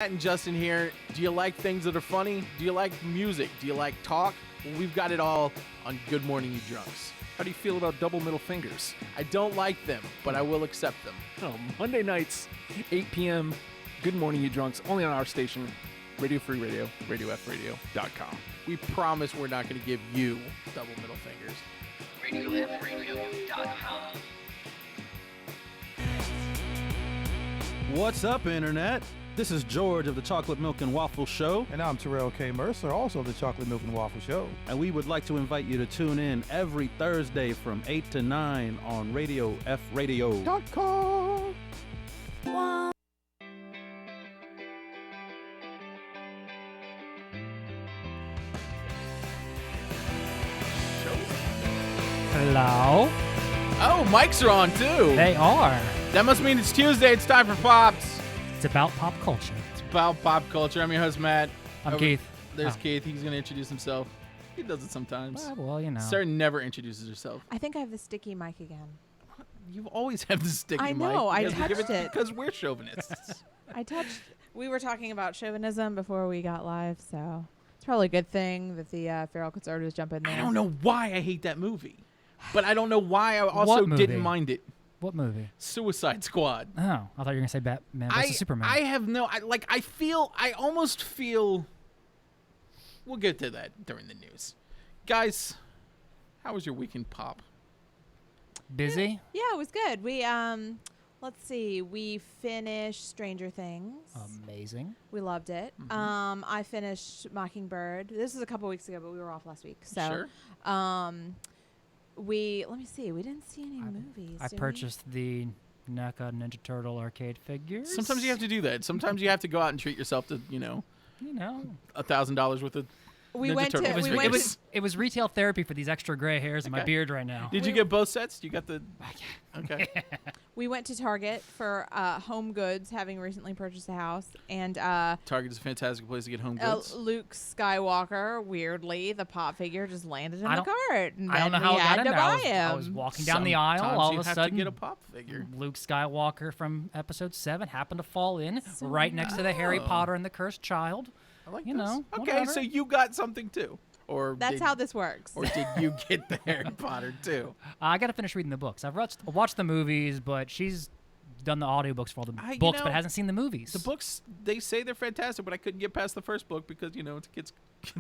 Matt and Justin here. Do you like things that are funny? Do you like music? Do you like talk? Well, we've got it all on Good Morning You Drunks. How do you feel about double middle fingers? I don't like them, but I will accept them. Oh, Monday nights, 8 p.m. Good Morning You Drunks, only on our station, Radio Free Radio, RadioFradio.com. We promise we're not going to give you double middle fingers. RadioFreeRadio.com. What's up, Internet? This is George of the Chocolate Milk and Waffle Show, And I'm Terrell K. Mercer, also of the Chocolate Milk and Waffle Show. and we would like to invite you to tune in every Thursday from 8 to 9 on Radio F Radio. .com. Hello? Oh, mics are on too. They are. That must mean it's Tuesday. It's time for Pops. It's about pop culture. It's about pop culture. I'm your host, Matt. I'm Over- Keith. There's Oh. Keith. He's going to introduce himself. He does it sometimes. Well, you know. Sarah never introduces herself. I think I have the sticky mic again. You've always had the sticky I mic. know, I because we give touched it. Because we're chauvinists. I touched. We were talking about chauvinism before we got live, so it's probably a good thing that the feral conservatives jump in there. I don't know why I hate that movie, but I don't know why I also What didn't movie? mind it. What movie? Suicide Squad. Oh, I thought you were going to say Batman vs. Superman. I have no. I almost feel. We'll get to that during the news, guys. How was your weekend, Pop? Busy? Yeah, it was good. We let's see. We finished Stranger Things. Amazing. We loved it. Mm-hmm. I finished Mockingbird. This was a couple weeks ago, but we were off last week. So, Sure. let me see. We didn't see any movies. I did we? purchased the NECA Ninja Turtle arcade figures. Sometimes you have to do that. Sometimes you have to go out and treat yourself to You know. $1,000 worth of. We Ninja went Turtles. to. It was, We re- went it was it was retail therapy for these extra gray hairs in my Okay. beard right now. Did you get both sets? You got the. Okay. We went to Target for Home Goods, having recently purchased a house, and Target is a fantastic place to get home goods. Luke Skywalker, weirdly, the pop figure just landed in I the don't- cart. And I don't know then how we it had got to in there. buy I was him. walking down the aisle. Sometimes All you of a have sudden, to get a pop figure. Luke Skywalker from Episode 7 happened to fall in right next to the Harry Oh. Potter and the Cursed Child. I like You this. know, Okay, whatever. so you got something too, or That's did, how this works. or did you get the Harry Potter too? I got to finish reading the books. I've watched the movies, but she's done the audiobooks for all the You books, know, but hasn't seen the movies. The books, they say they're fantastic, but I couldn't get past the first book because it's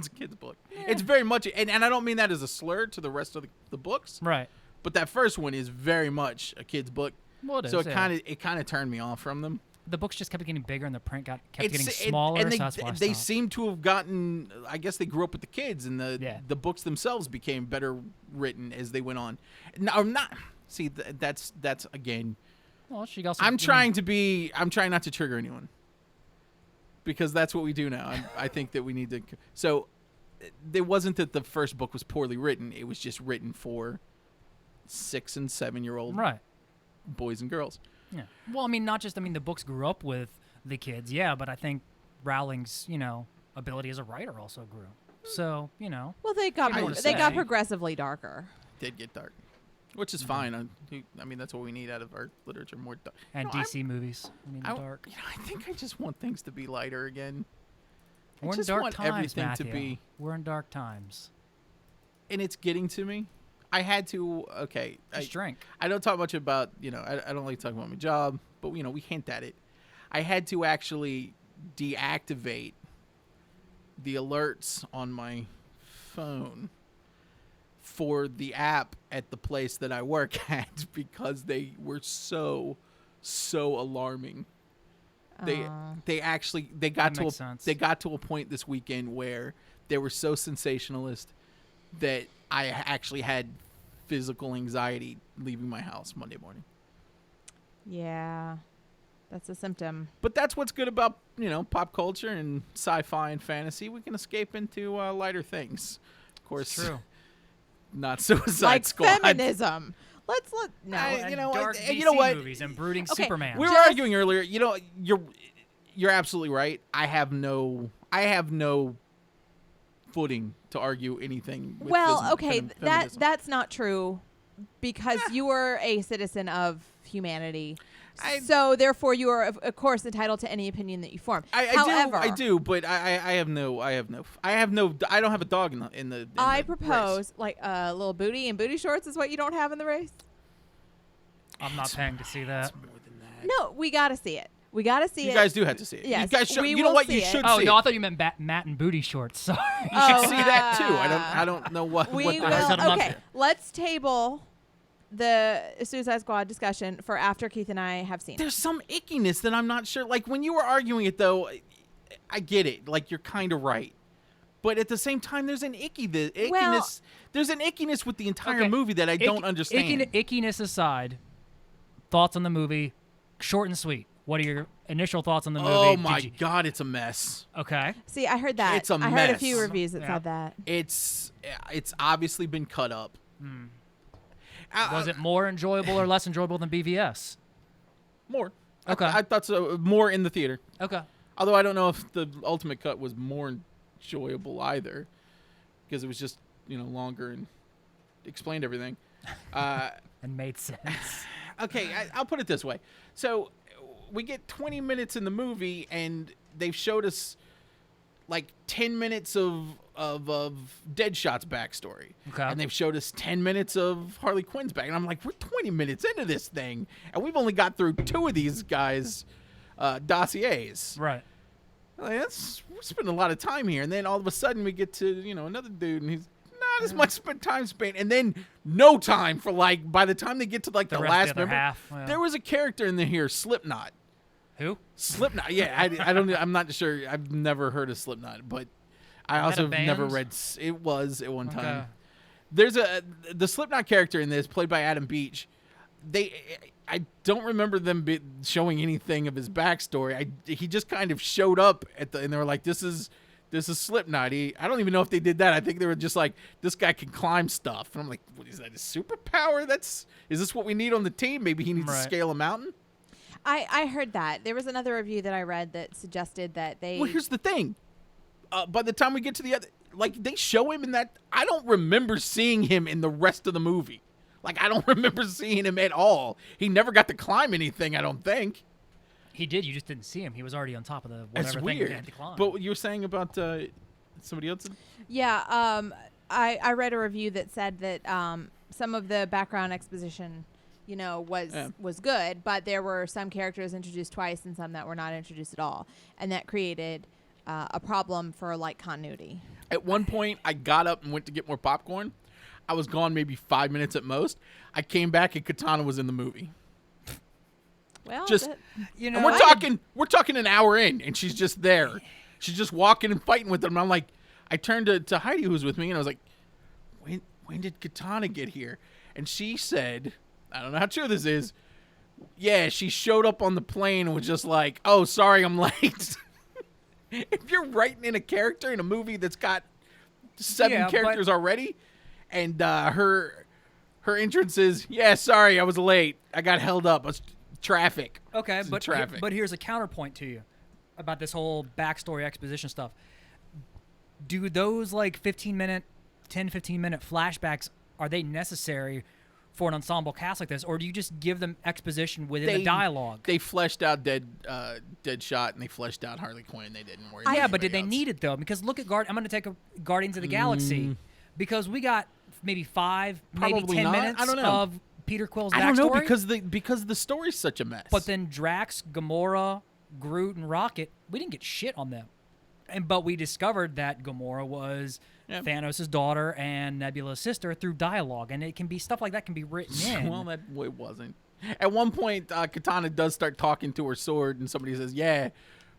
a kid's book. It's very much, and I don't mean that as a slur to the rest of the books, Right. but that first one is very much a kid's book. Well, it So is, it yeah. kind of turned me off from them. The books just kept getting bigger and the print kept getting It's- smaller, and so that's why I they stopped. seem to have gotten. I guess they grew up with the kids, and Yeah. the books themselves became better written as they went on. No, I'm not. See, that's again. Well, she also. I'm trying not to trigger anyone because that's what we do now. I think that we need to. So it wasn't that the first book was poorly written. It was just written for 6 and 7-year-old Right. boys and girls. Yeah. Well, I mean, not just. I mean, the books grew up with the kids, yeah, but I think Rowling's, ability as a writer also grew. So, Well, they got I would they got say. progressively darker. Did get dark, which is fine. I mean, that's what we need out of our literature, more dark. and No, DC movies. I mean, the dark. I think I just want things to be lighter again. We're in just dark want times, everything Matthew. to be, We're in dark times. and it's getting to me. I had to. Okay, Just drink. I don't talk much about. I don't like talking about my job, but we hint at it. I had to actually deactivate the alerts on my phone for the app at the place that I work at because they were so alarming. They actually got That makes sense. they got to a point this weekend where they were so sensationalist that I actually had physical anxiety leaving my house Monday morning. Yeah, that's a symptom. But that's what's good about pop culture and sci-fi and fantasy. We can escape into lighter things. Of course, True. not Suicide Like Squad. feminism. Let's no. I- you know, dark I- DC you know what? movies and brooding Okay, Superman. We were Just- arguing earlier. You're absolutely right. I have no footing to argue anything. With Well, okay, feminism. that's not true, because you are a citizen of humanity. So therefore, you are of course entitled to any opinion that you form. However, I do, but I don't have a dog in the I race. propose like a little booty and booty shorts is what you don't have in the race. I'm not paying to see that. It's more than that. No, we got to see it. We got to see You it. guys do have to see it. Yes, you guys should, we you know will what? see You it. should Oh see no, I it. thought you meant Matt and booty shorts. Sorry. You should see that too. I don't know what. We what will. the I said I'm not Okay, fair. let's table the Suicide Squad discussion for after Keith and I have seen it. There's some ickiness that I'm not sure. Like when you were arguing it, though, I get it. Like you're kind of right, but at the same time, there's an ickiness. Well- There's an ickiness with the entire Okay. movie that I don't understand. Ickiness aside, thoughts on the movie, short and sweet. What are your initial thoughts on the movie? Oh Did my you- God, it's a mess. Okay. See, I heard that. It's a I heard a mess. few reviews that Yeah. said that. It's obviously been cut up. Was it more enjoyable or less enjoyable than BVS? More? Okay. I thought so. More in the theater. Okay. Although I don't know if the ultimate cut was more enjoyable either, because it was just longer and explained everything. And made sense. Okay, I'll put it this way. So we get 20 minutes in the movie, and they've showed us like 10 minutes of Deadshot's backstory. Okay. And they've showed us 10 minutes of Harley Quinn's back. And I'm like, we're 20 minutes into this thing, and we've only got through 2 of these guys' dossiers. Right. Like, we're spending a lot of time here. And then all of a sudden we get to, another dude, and he's not as much time spent. And then no time for, like, by the time they get to, like, the rest last of the other member. half. Yeah. There was a character in here, Slipknot. Who? Slipknot. Yeah, I'm not sure. I've never heard of Slipknot, but I also a have never band? read. It was at one time. Okay. There's the Slipknot character in this, played by Adam Beach. I don't remember them showing anything of his backstory. He just kind of showed up and they were like, "This is Slipknot." I don't even know if they did that. I think they were just like, "This guy can climb stuff," and I'm like, "What is that? His superpower? Is this what we need on the team? Maybe he needs to Right. scale a mountain." I heard that. There was another review that I read that suggested that they. Well, here's the thing. By the time we get to the other, like, they show him in that. I don't remember seeing him in the rest of the movie. Like, I don't remember seeing him at all. He never got to climb anything, I don't think. He did. You just didn't see him. He was already on top of the That's whatever thing weird. he had to climb. But what you were saying about somebody else? Yeah. I read a review that said that some of the background exposition, was good, but there were some characters introduced twice and some that were not introduced at all, and that created a problem for like continuity. At one point, I got up and went to get more popcorn. I was gone maybe 5 minutes at most. I came back and Katana was in the movie. Well, Just- you And we're talking an hour in, and she's just there. She's just walking and fighting with them. And I'm like, I turned to Heidi, who was with me, and I was like, when did Katana get here? And she said, I don't know how true this is. Yeah, she showed up on the plane and was just like, "Oh, sorry, I'm late." If you're writing in a character in a movie that's got 7 Yeah, but- characters already, and her entrance is, "Yeah, sorry, I was late. I got held up. It was traffic." Okay, It's but traffic. but here's a counterpoint to you about this whole backstory exposition stuff. Do those like 10-15 minute flashbacks, are they necessary for an ensemble cast like this, or do you just give them exposition within the dialogue? They fleshed out Deadshot, and they fleshed out Harley Quinn. They didn't worry. Yeah, about but did they anybody else. need it though? Because look at I'm going to take a Guardians of the Galaxy, because we got maybe 5, maybe Probably 10 not. minutes I don't know. of Peter Quill's backstory. I don't know because the story's such a mess. But then Drax, Gamora, Groot, and Rocket, we didn't get shit on them. But we discovered that Gamora was Thanos' daughter and Nebula's sister through dialogue, and it can be stuff like that can be written in. Well, it wasn't. At one point, Katana does start talking to her sword, and somebody says, "Yeah,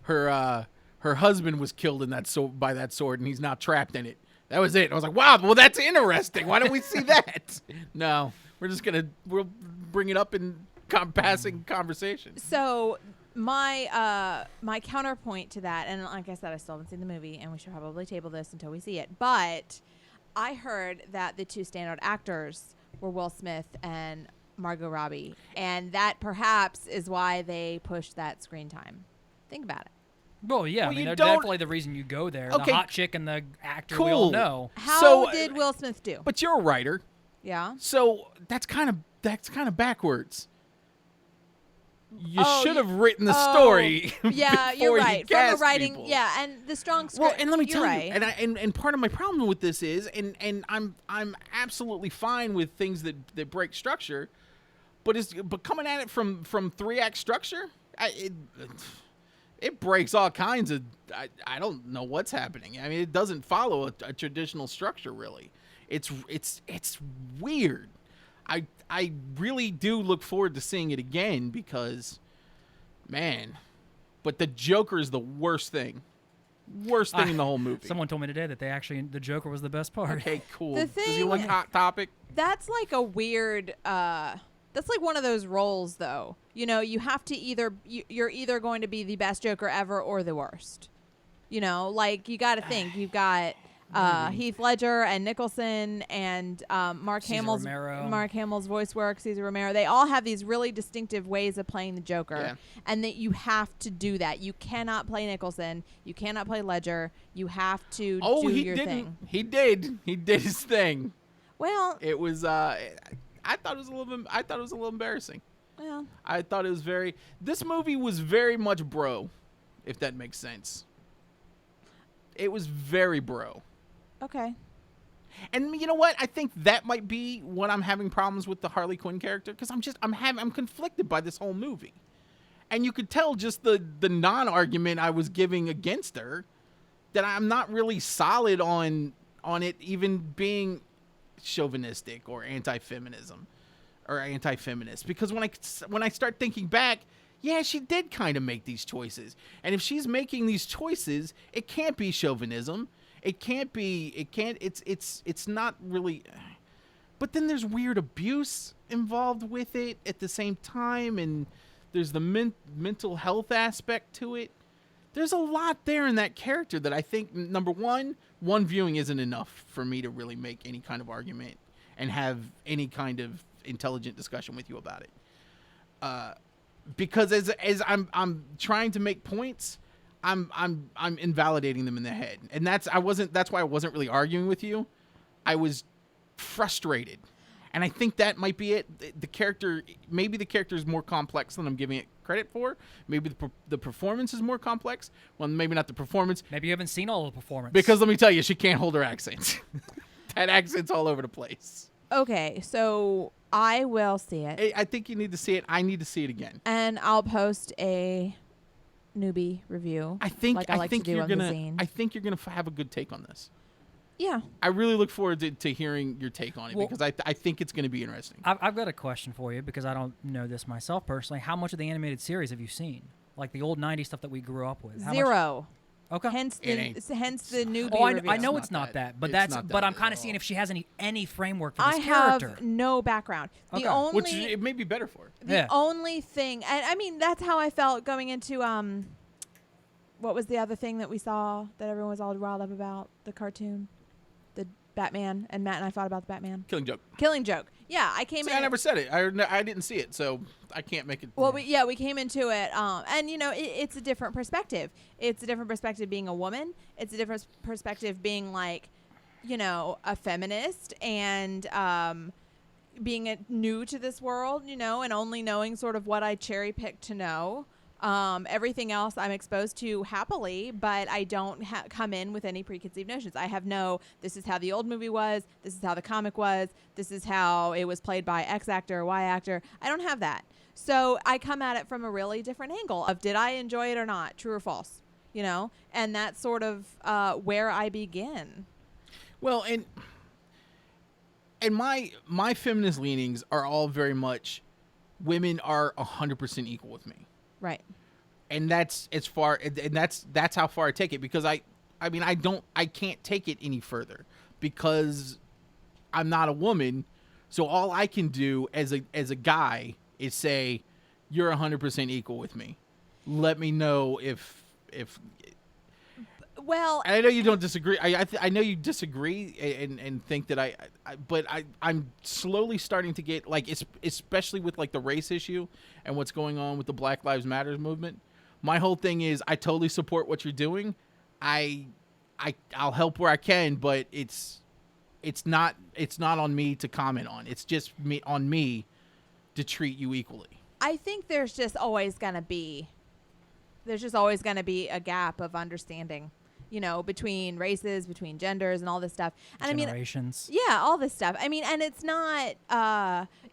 her husband was killed in by that sword, and he's now trapped in it." That was it. I was like, "Wow, well, that's interesting. Why don't we see that?" No, we'll bring it up in passing conversation. So my counterpoint to that, and like I said, I still haven't seen the movie, and we should probably table this until we see it. But I heard that the 2 standout actors were Will Smith and Margot Robbie, and that perhaps is why they pushed that screen time. Think about it. Well, yeah, Well, I mean, you they're don't- definitely the reason you go there. Okay. The hot chick and the actor we all Cool. know. How So, did Will Smith do? But you're a writer, Yeah. so that's kind of backwards. you Oh, should you- have written the oh, story. Yeah, you're before you right. From the cast writing, people. yeah, and the strong script. Well, and let me you're tell right. you, and part of my problem with this is, and I'm absolutely fine with things that break structure, but coming at it from 3-act structure, it breaks all kinds of. I don't know what's happening. I mean, it doesn't follow a traditional structure really. It's weird. I really do look forward to seeing it again because, man, but the Joker is the worst thing. Worst thing in the whole movie. Someone told me today that the Joker was the best part. Okay, cool. The Does he thing- look Hot Topic? That's like a weird. That's like one of those roles, though. You know, you have to you're either going to be the best Joker ever or the worst. You know, like you got to think you've got Heath Ledger and Nicholson and Mark Cesar Hamill's Romero. Mark Hamill's voice work, Cesar Romero. They all have these really distinctive ways of playing the Joker, Yeah. and that you have to do that. You cannot play Nicholson. You cannot play Ledger. You have to Oh, do he your didn't. thing. He did. He did his thing. Well, It was. I thought it was a little. I thought it was a little embarrassing. well, I thought it was very. This movie was very much bro, if that makes sense. It was very bro. okay. And you know what? I think that might be what I'm having problems with the Harley Quinn character because I'm conflicted by this whole movie, and you could tell just the non-argument I was giving against her that I'm not really solid on it even being chauvinistic or anti-feminism or anti-feminist because when I start thinking back, yeah, she did kind of make these choices, and if she's making these choices, it can't be chauvinism. It's not really. But then there's weird abuse involved with it at the same time, and there's the mental health aspect to it. There's a lot there in that character that I think, number one viewing isn't enough for me to really make any kind of argument and have any kind of intelligent discussion with you about it. Because as I'm trying to make points, I'm invalidating them in the head, and that's why I wasn't really arguing with you. I was frustrated, and I think that might be it. Maybe the character is more complex than I'm giving it credit for. Maybe the performance is more complex. Well, maybe not the performance, Maybe you haven't seen all of the performance. because let me tell you, she can't hold her accent. That accent's all over the place. Okay, so I will see it, I think you need to see it. I need to see it again. and I'll post a newbie review. I think like I like to do you're on gonna. the zine. I think you're gonna have a good take on this. Yeah. I really look forward to hearing your take on it Well- because I think it's going to be interesting. I've got a question for you because I don't know this myself personally. How much of the animated series have you seen? Like the old '90s stuff that we grew up with. How much- 0. Okay. Hence It ain't. the newbie Oh, I review. know It's it's not not that. that, but It's that's not but that I'm at kind of all. seeing if she has any framework for I this character. have no background. The Okay. only Which it may be better for her. the Yeah. only thing, and I mean that's how I felt going into what was the other thing that we saw that everyone was all riled up about, the cartoon, the Batman, and Matt and I thought about the Batman Killing Joke. Killing Joke. Yeah, I came See, in. I never said it. I didn't see it, so I can't make it. Well, we came into it, and you know, it's a different perspective. It's a different perspective being a woman. It's a different perspective being like, you know, a feminist and being new to this world, you know, and only knowing sort of what I cherry picked to know. Everything else I'm exposed to happily, but I don't come in with any preconceived notions. I have this is how the old movie was, this is how the comic was, this is how it was played by X actor or Y actor. I don't have that. So I come at it from a really different angle of did I enjoy it or not, true or false, you know? And that's sort of where I begin. Well, and my feminist leanings are all very much women are 100% equal with me. Right. And that's as far, and that's how far I take it because I can't take it any further because I'm not a woman. So all I can do as a guy is say, you're 100% equal with me. Let me know if Well, and I know you don't disagree. I know you disagree and think that but I'm slowly starting to get like especially with like the race issue and what's going on with the Black Lives Matter movement. My whole thing is I totally support what you're doing. I'll help where I can, but it's not on me to comment on. It's just on me to treat you equally. I think there's just always going to be a gap of understanding, between races, between genders, and all this stuff. And Generations. yeah, all this stuff. I mean, and it's not,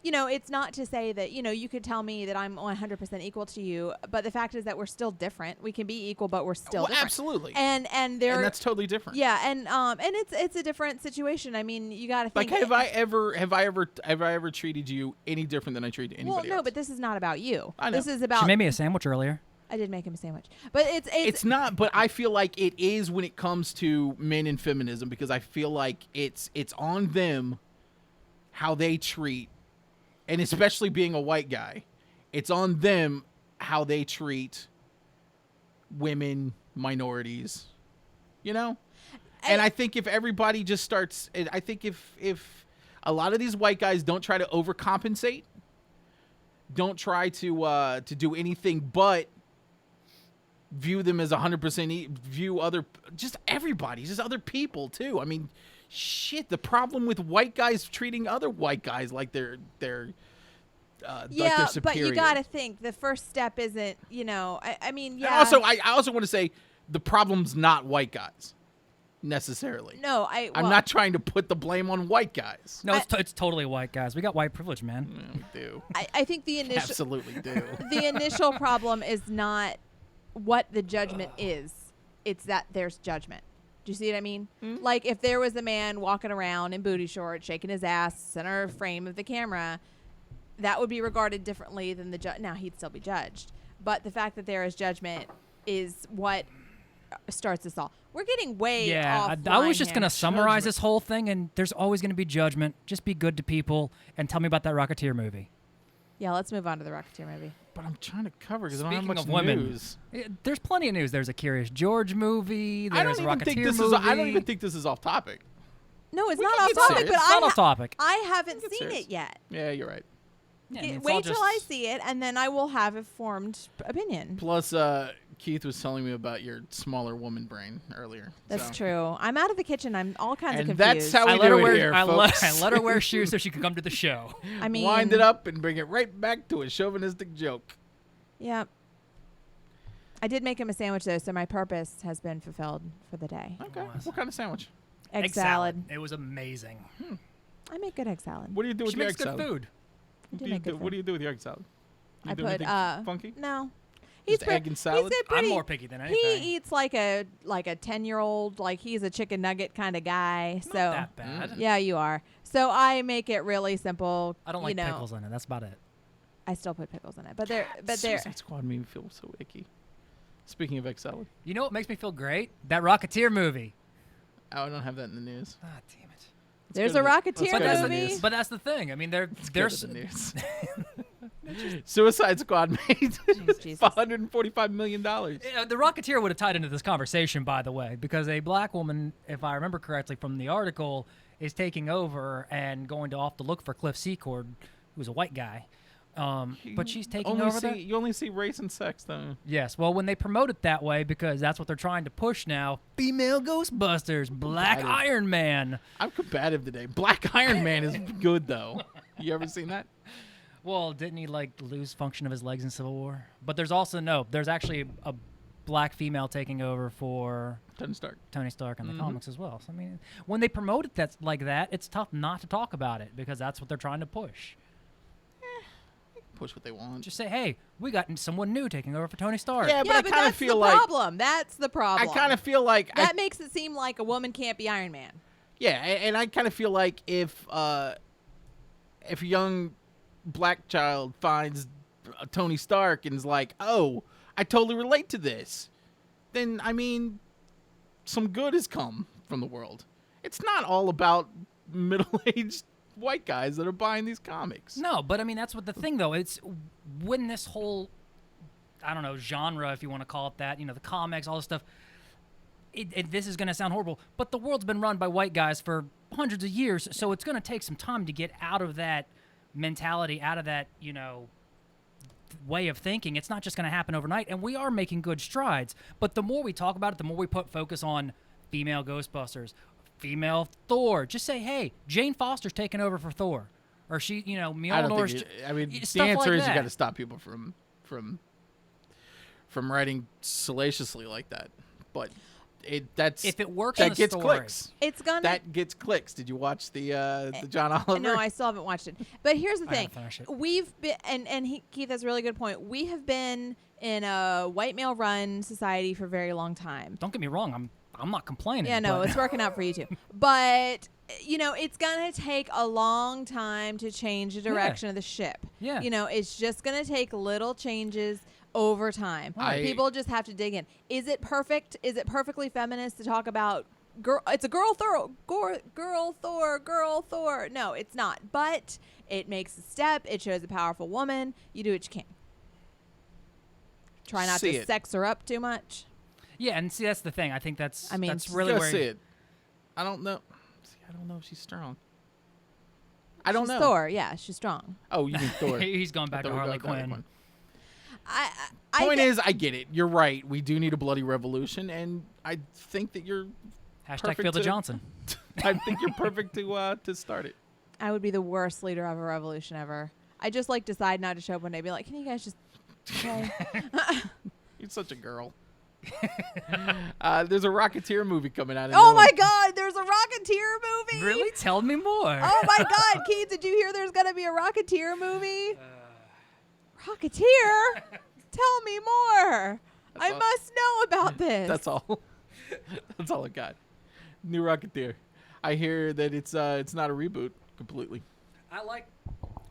it's not to say that, you could tell me that I'm 100% equal to you, but the fact is that we're still different. We can be equal, but we're still Well, different. absolutely. And that's totally different. yeah, and it's a different situation. I mean, you got to think. Like, have I ever treated you any different than I treated anybody well, else? no, but this is not about you. I know. This is about. She made me a sandwich earlier. I did make him a sandwich, but It's not, but I feel like it is when it comes to men and feminism, because I feel like it's on them how they treat, and especially being a white guy, it's on them how they treat women, minorities, And I think if everybody just starts, I think if a lot of these white guys don't try to overcompensate, don't try to do anything but view them as 100% view everybody, just other people too. I mean, shit, the problem with white guys treating other white guys like they're like they're superior. but you got to think the first step isn't, I mean, yeah. And also, I also want to say the problem's not white guys necessarily. No, I'm not trying to put the blame on white guys. No, it's totally white guys. We got white privilege, man. Yeah, we do. I think the initial Absolutely do. the initial problem is not what the judgment is. It's that there's judgment. Do you see what I mean? Mm-hmm. Like if there was a man walking around in booty shorts, shaking his ass, center frame of the camera, that would be regarded differently than the judge. Now he'd still be judged, but the fact that there is judgment is what starts us all. We're getting way off. I was just line gonna here. summarize this whole thing, and there's always gonna be judgment. Just be good to people, and tell me about that Rocketeer movie. Yeah, let's move on to the Rocketeer movie. But I'm trying to cover because I don't have Speaking much of women, news. There's plenty of news. There's a Curious George movie. I There's don't a even think Rocketeer this movie. is. I don't even think this is off topic. No, it's We not can off get topic, serious. but It's not off topic. I haven't get seen serious. it yet. Yeah, you're right. Yeah, I mean, it's all Wait till just- I see it, and then I will have a formed opinion. Plus, Keith was telling me about your smaller woman brain earlier. That's so. true. I'm out of the kitchen. I'm all kinds And of confused. that's how I we let her do it wear. here, I folks. let her wear shoes so she could come to the show. I mean, Wind it up and bring it right back to a chauvinistic joke. Yeah. I did make him a sandwich though, so my purpose has been fulfilled for the day. Okay. What kind of sandwich? Egg salad. It was amazing. I make good egg salad. What do you do with She your makes egg good salad? food. I do What do you make good do? What food. do you do with your egg salad? You I do put anything funky? No. Just pre- egg and salad? He's a pretty, I'm more picky than anything. He eats like a 10-year-old, like he's a chicken nugget kind of guy. Not so that bad. yeah, you are. So I make it really simple. I don't like pickles in it. That's about it. I still put pickles in it, but they're Suicide Squad made me feel so icky. Speaking of egg salad, You know what makes me feel great? That Rocketeer movie. oh, I don't have that in the news. Ah, damn it. there's go a to the- let's Rocketeer go to the movie. news. But that's the thing. I mean, Let's go there's to the news. Suicide Squad made Jesus. $145 million. The Rocketeer would have tied into this conversation, by the way, because a black woman, if I remember correctly from the article, is taking over and going to off to look for Cliff Secord, who's a white guy. But she's taking over the... You only see race and sex, though. Yes, well, when they promote it that way, because that's what they're trying to push now, female Ghostbusters, Black Combative. Iron Man. I'm combative today. Black Iron Man is good, though. You ever seen that? Well, didn't he, lose function of his legs in Civil War? But there's actually a black female taking over for Tony Stark. Tony Stark in the comics as well. So, I mean, when they promote it that's like that, it's tough not to talk about it because that's what they're trying to push. Push what they want. Just say, hey, we got someone new taking over for Tony Stark. Yeah, but I but kind of that's feel the like problem. That's the problem. I kind of feel like that makes it seem like a woman can't be Iron Man. yeah, and I kind of feel like if a young black child finds Tony Stark and is like, "Oh, I totally relate to this," then I mean, some good has come from the world. It's not all about middle-aged white guys that are buying these comics. No, but I mean, that's what the thing, though. It's when this whole, I don't know, genre, if you want to call it that, the comics, all this stuff, this is going to sound horrible, but the world's been run by white guys for hundreds of years, so it's going to take some time to get out of that mentality, out of that, way of thinking. It's not just going to happen overnight, and we are making good strides, but the more we talk about it, the more we put focus on female Ghostbusters, female Thor. Just say, hey, Jane Foster's taking over for Thor. or she, I don't Mjolnir's. think. I mean, the stuff answer like is you that. got to stop people from writing salaciously like that. But If it works in that the gets story. clicks. It's gonna. That gets clicks. Did you watch the John Oliver? No, I still haven't watched it. But here's the I thing: haven't finished it. we've been, Keith has a really good point. We have been in a white male-run society for a very long time. Don't get me wrong. I'm not complaining. Yeah, no, but- it's working out for you too. But it's gonna take a long time to change the direction of the ship. Yeah. It's just gonna take little changes over time. People just have to dig in. Is it perfect? Is it perfectly feminist to talk about girl? It's a girl Thor, girl Thor. No, it's not. But it makes a step. It shows a powerful woman. You do what you can. Try not See to it. sex her up too much. Yeah, and see, that's the thing. I think that's. I mean, that's just really Go where. see it. I don't know. See, I don't know if she's strong. I don't She's know. Thor. Yeah, she's strong. Oh, you mean Thor? He's going back I to thought we Harley got that Quinn. one. I Point is, I get it. You're right. We do need a bloody revolution, and I think that you're. Hashtag Perfect Field of to- Johnson. I think you're perfect to start it. I would be the worst leader of a revolution ever. I just decide not to show up one day. Be like, can you guys just? Okay. You're such a girl. There's a Rocketeer movie coming out. Oh my God! There's a Rocketeer movie. Really? Tell me more. Oh my God, Keith! Did you hear? There's gonna be a Rocketeer movie. Rocketeer? Tell me more. I all- must know about this. That's all. That's all I got. New Rocketeer. I hear that it's not a reboot completely. I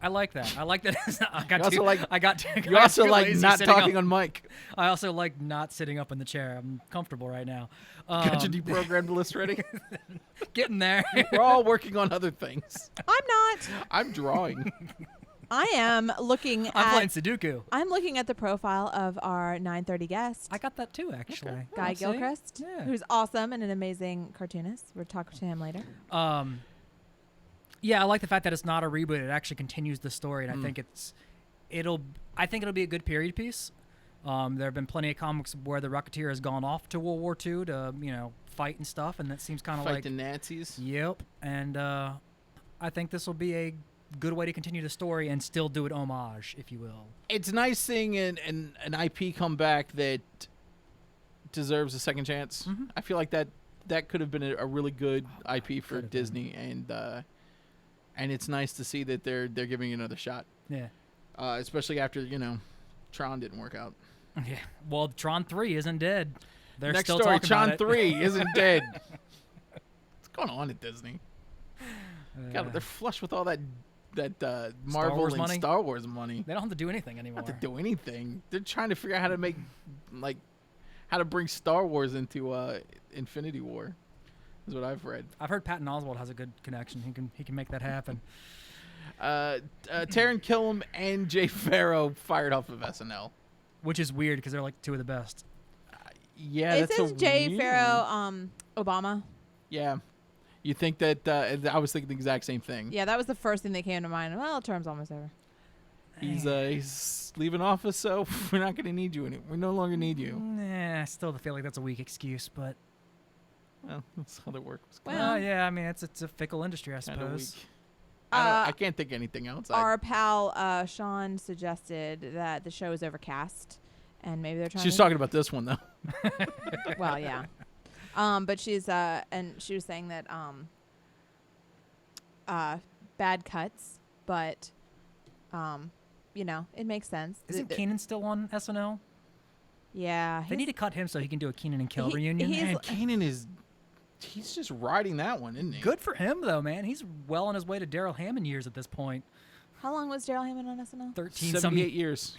like that. I like that. I got You also too, like- I got too, You I got also too like lazy not sitting talking up. on mic. I also like not sitting up in the chair. I'm comfortable right now. Got your deprogrammed list ready? Getting there. We're all working on other things. I'm not. I'm drawing. I am looking I'm playing at. Sudoku. I'm looking at the profile of our 9:30 guest. I got that too, actually. Guy Oh, see? Gilchrist, Yeah. who's awesome and an amazing cartoonist. We'll talk to him later. Yeah, I like the fact that it's not a reboot. It actually continues the story, and I think it'll be a good period piece. There have been plenty of comics where the Rocketeer has gone off to World War II to fight and stuff, and that seems kind of Fight like the Nazis. yep. And I think this will be a good way to continue the story and still do an homage, if you will. It's nice seeing an IP come back that deserves a second chance. I feel like that could have been a really good IP for Could've Disney, and it's nice to see that they're giving it another shot, Yeah. especially after Tron didn't work out. Yeah. Well, Tron 3 isn't dead. They're Next still story, talking Tron about it. 3 isn't dead. What's going on at Disney? God, they're flush with all that Marvel Wars and money? Star Wars money. They don't have to do anything anymore. Not to do anything. They're trying to figure out how to make, how to bring Star Wars into Infinity War. Is what I've read. I've heard Patton Oswalt has a good connection. He can make that happen. Taron Killam and Jay Farrow fired off of SNL. Which is weird because they're like two of the best. Yeah, It that's says Jay weird. Farrow, Obama. Yeah, you think that? I was thinking the exact same thing. Yeah, that was the first thing that came to mind. Well, term's almost over. He's leaving office, so we're not going to need you anymore. We no longer need you. Nah, I still feel like that's a weak excuse, but Well, that's how the work was. Well, yeah, I mean it's a fickle industry, I Kind of weak. suppose. I can't think of anything else. Our pal Sean suggested that the show is overcast, and maybe they're trying. She's to, talking about this one though. Well, yeah. But she's and she was saying that bad cuts, but it makes sense. Isn't Keenan still on SNL? Yeah, They need to cut him so he can do a Keenan and Kel reunion. he's- Man, Kanan he's just riding that one, isn't he? Good for him though, man. He's well on his way to Daryl Hammond years at this point. How long was Daryl Hammond on SNL? 13 78 some years.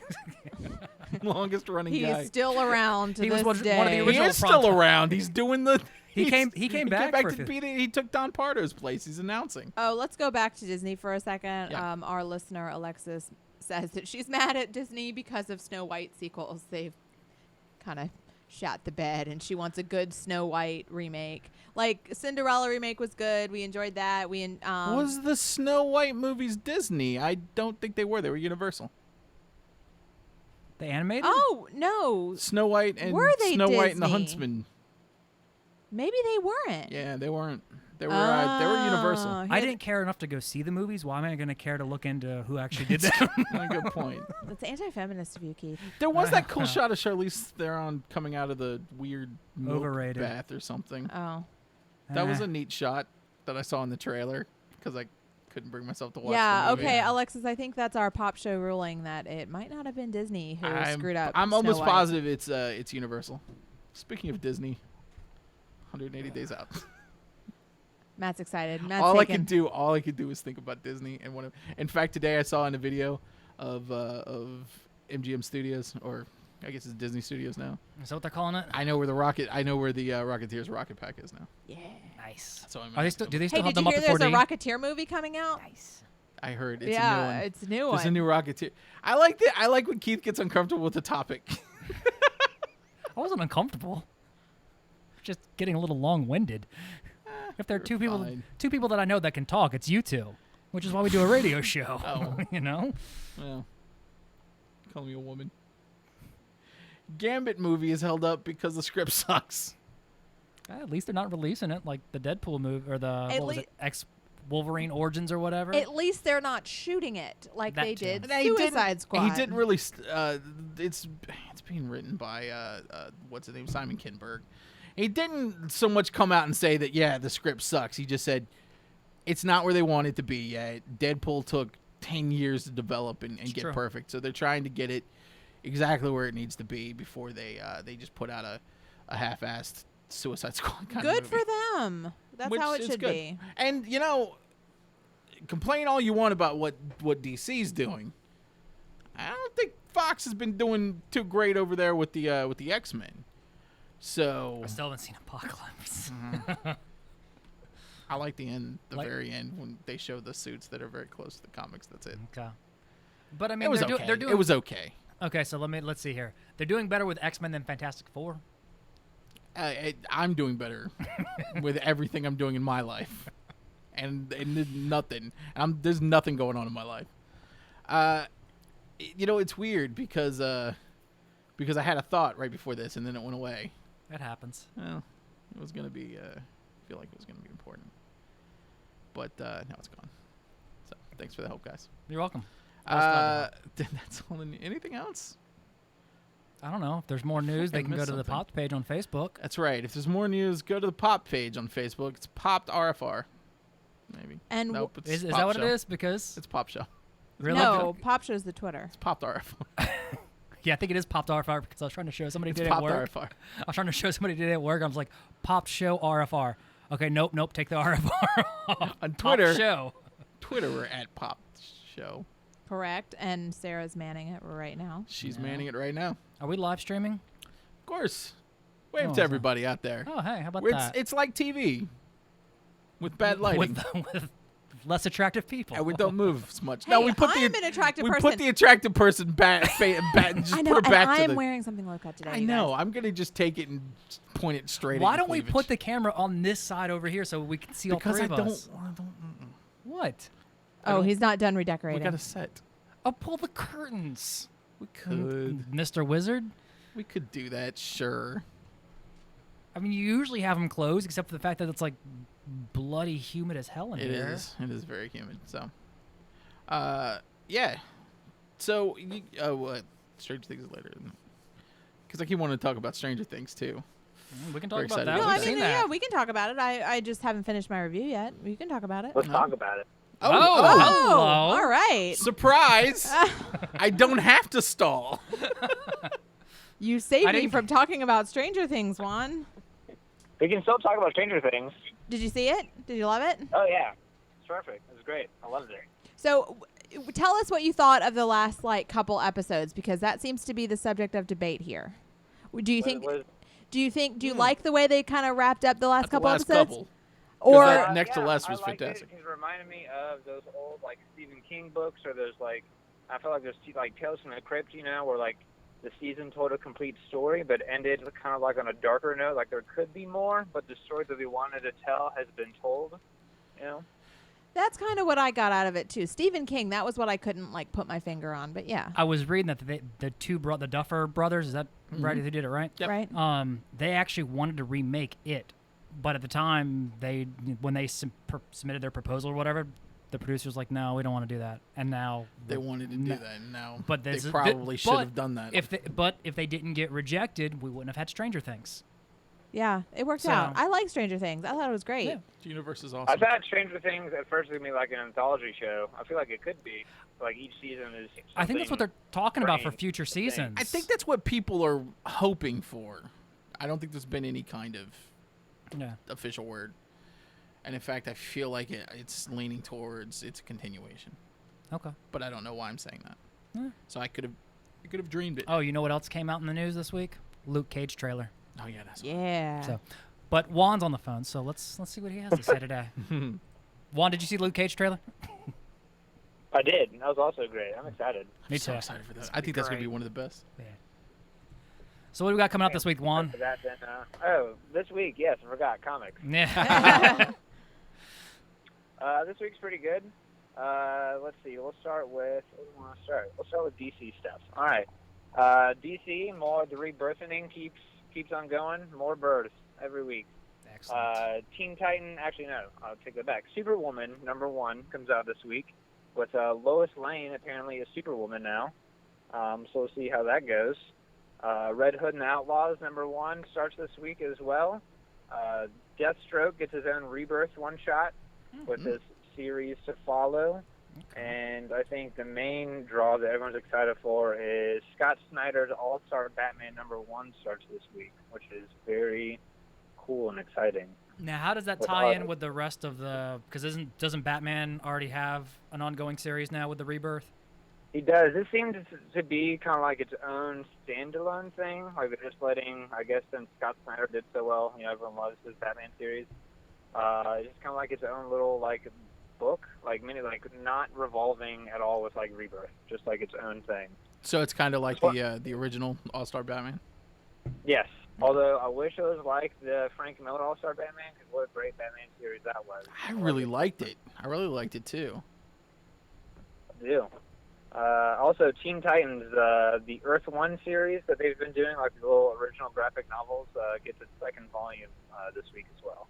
Longest running He's guy. still around to He was this one of the day. He original is prime still time. around. He's doing the. He came back for a to few- be he took Don Pardo's place. He's announcing. Oh, let's go back to Disney for a second. Yeah. Our listener Alexis says that she's mad at Disney because of Snow White sequels. They've kind of shot the bed, and she wants a good Snow White remake. Like Cinderella remake was good. We enjoyed that. Was the Snow White movies Disney? I don't think they were. They were Universal. The animated? Oh no, Snow White and Were they Snow White and the Disney? Huntsman. maybe they weren't. Yeah, they weren't. They were Universal. Oh, I didn't care enough to go see the movies. Why am I going to care to look into who actually did that? A good point. That's anti-feminist of you, Keith. There was that cool shot of Charlize Theron coming out of the weird milk Overrated. bath or something. Oh. That was Eh. a neat shot that I saw in the trailer because I couldn't bring myself to watch Yeah, the movie. okay, Alexis, I think that's our pop show ruling that it might not have been Disney who screwed up. I'm Snow almost White. positive it's Universal. Speaking of Disney, 180 Days Out. Matt's excited. Matt's all I taken. could do is think about Disney and in fact today I saw in a video of MGM Studios, or I guess it's Disney Studios now. Is that what they're calling it? I know where the Rocketeers rocket pack is now. Yeah. Nice. So I'm Are they still? Do they still Hey, have did you them up hear to there's 4D? a Rocketeer movie coming out? Nice. I heard it's a new Yeah, one. it's a new There's a one. new Rocketeer. I like when Keith gets uncomfortable with the topic. I wasn't uncomfortable. Just getting a little long-winded. If there are two fine. people that I know that can talk, it's you two, which is why we do a radio show. Oh. You know. Well, call me a woman. Gambit movie is held up because the script sucks. At least they're not releasing it like the Deadpool movie or the At what was it, X-Wolverine Origins or whatever. At least they're not shooting it like That they too. did And he didn't- Suicide Squad. He didn't really. It's being written by what's his name, Simon Kinberg. He didn't so much come out and say that the script sucks. He just said it's not where they want it to be yet. Deadpool took 10 years to develop and get true. perfect, so they're trying to get it exactly where it needs to be before they just put out a half-assed Suicide Squad kind Good of movie. for them. That's Which how it is should good. be. And complain all you want about what DC's doing. I don't think Fox has been doing too great over there with the X-Men. So I still haven't seen Apocalypse. I like the end, Like- very end when they show the suits that are very close to the comics. That's it. Okay. But I mean, It was they're, okay. they're doing. It was okay. Okay, so let's see here. They're doing better with X-Men than Fantastic Four. I'm doing better with everything I'm doing in my life, and there's nothing. There's nothing going on in my life. It's weird because I had a thought right before this, and then it went away. That happens. Well, it was gonna be. I feel like it was gonna be important, but now it's gone. So thanks for the help, guys. You're welcome. glad That's all. Anything else? I don't know. If there's more news, I they can go missed to the something. Popped page on Facebook. That's right. If there's more news, go to the Pop page on Facebook. It's Popped RFR. Maybe. And nope. It's Is Pop that what Show. it is? Because It's Pop Show. really, no, Pop Show's the Twitter. It's Popped RFR. yeah, I think it is Popped RFR because I was trying to show somebody It's did it at Popped work. RFR. I was trying to show somebody did it at work. I was like, Popped Show RFR. Okay, nope, take the RFR off. On Popped Twitter, Show. we're at Popped Show. Correct. And Sarah's manning it right now. She's manning it right now. Are we live streaming? Of course. Wave Oh, to everybody out there. Oh, hey, how about It's that? it's like TV with bad lighting. with less attractive people. And we don't move as much. Hey, no, we put I'm the an attractive we person. put the attractive person back, just I know, put her back and to I am the. wearing something low cut today. I you know. guys. I'm gonna just take it and point it straight. Why at don't your we cleavage. put the camera on this side over here so we can see Because all three I of us? don't. What? Oh, he's not done We redecorating. got a set. Oh, pull the curtains. We could. Mr. Wizard? We could do that. Sure. I mean, you usually have them closed, except for the fact that it's like bloody humid as hell in It here. is. It is very humid. So, yeah. So, what? Stranger Things is later, because I keep wanting to talk about Stranger Things too. We can talk Very about excited that. about no, We've I that. seen mean, that. yeah, we can talk about it. I just haven't finished my review yet. We can talk about it. Let's talk about it. Oh, Oh, hello. all right. Surprise! I don't have to stall. You saved I me didn't- from talking about Stranger Things, Juan. We can still talk about Stranger Things. Did you see it? Did you love it? Oh yeah, it's perfect. It was great. I loved it. So, tell us what you thought of the last couple episodes, because that seems to be the subject of debate here. Do you think? Do you like the way they kind of wrapped up the last couple episodes? Or that- Next to Less was I liked fantastic. It reminded me of those old Stephen King books, or those I feel like there's Tales from the Crypt, where the season told a complete story, but ended kind of on a darker note. There could be more, but the story that we wanted to tell has been told. that's kind of what I got out of it too. Stephen King, that was what I couldn't put my finger on, but yeah, I was reading that the Duffer brothers, is that right? Who did it, right? Yep. right. They actually wanted to remake it, But at the time, when they submitted their proposal or whatever, the producers like, no, we don't want to do that. And now They wanted to do that, and now but they this is- probably should but have done that. If they didn't get rejected, we wouldn't have had Stranger Things. Yeah, it worked So- out. I like Stranger Things. I thought it was great. Yeah. The universe is I awesome. thought Stranger Things at first was gonna be like an anthology show. I feel like it could be. Like each season is. I think that's what they're talking about for future seasons. I think that's what people are hoping for. I don't think there's been any kind of Yeah. official word. And in fact, I feel like it's leaning towards it's a continuation. Okay. But I don't know why I'm saying that. Yeah. So I could have dreamed it. Oh, you know what else came out in the news this week? Luke Cage trailer. Oh yeah, that's Yeah. So, but Juan's on the phone, so let's see what he has to say today. Juan, did you see Luke Cage trailer? I did. That was also great. I'm excited. Me I'm so too. excited for this. I think that's gonna be great. one of the best. Yeah. So what do we got coming up this week, Juan? After that, then, this week, yes, I forgot comics. Yeah. This week's pretty good. Let's see. We'll start with. Where do we want to start? We'll start with DC stuff. All right. DC, the rebirthing keeps on going. More births every week. Excellent. Teen Titan. Actually, no. I'll take that back. Superwoman #1 comes out this week with Lois Lane apparently a Superwoman now. So we'll see how that goes. Red Hood and Outlaws #1 starts this week as well. Deathstroke gets his own rebirth one-shot with this series to follow. And I think the main draw that everyone's excited for is Scott Snyder's All-Star Batman #1 starts this week, which is very cool and exciting. Now, how does that tie in with the rest of the? Because doesn't Batman already have an ongoing series now with the rebirth? He does. This seems to be kind of like its own standalone thing. Like they're just letting, I guess, since Scott Snyder did so well, everyone loves his Batman series. It's just kind of like its own little book, not revolving at all with rebirth, just like its own thing. So it's kind of like the original All-Star Batman. Yes. Although I wish it was like the Frank Miller All-Star Batman, because what a great Batman series that was. I really liked it. I really liked it too. I do. Also, Teen Titans, the Earth 1 series that they've been doing, like the little original graphic novels, gets its second volume this week as well.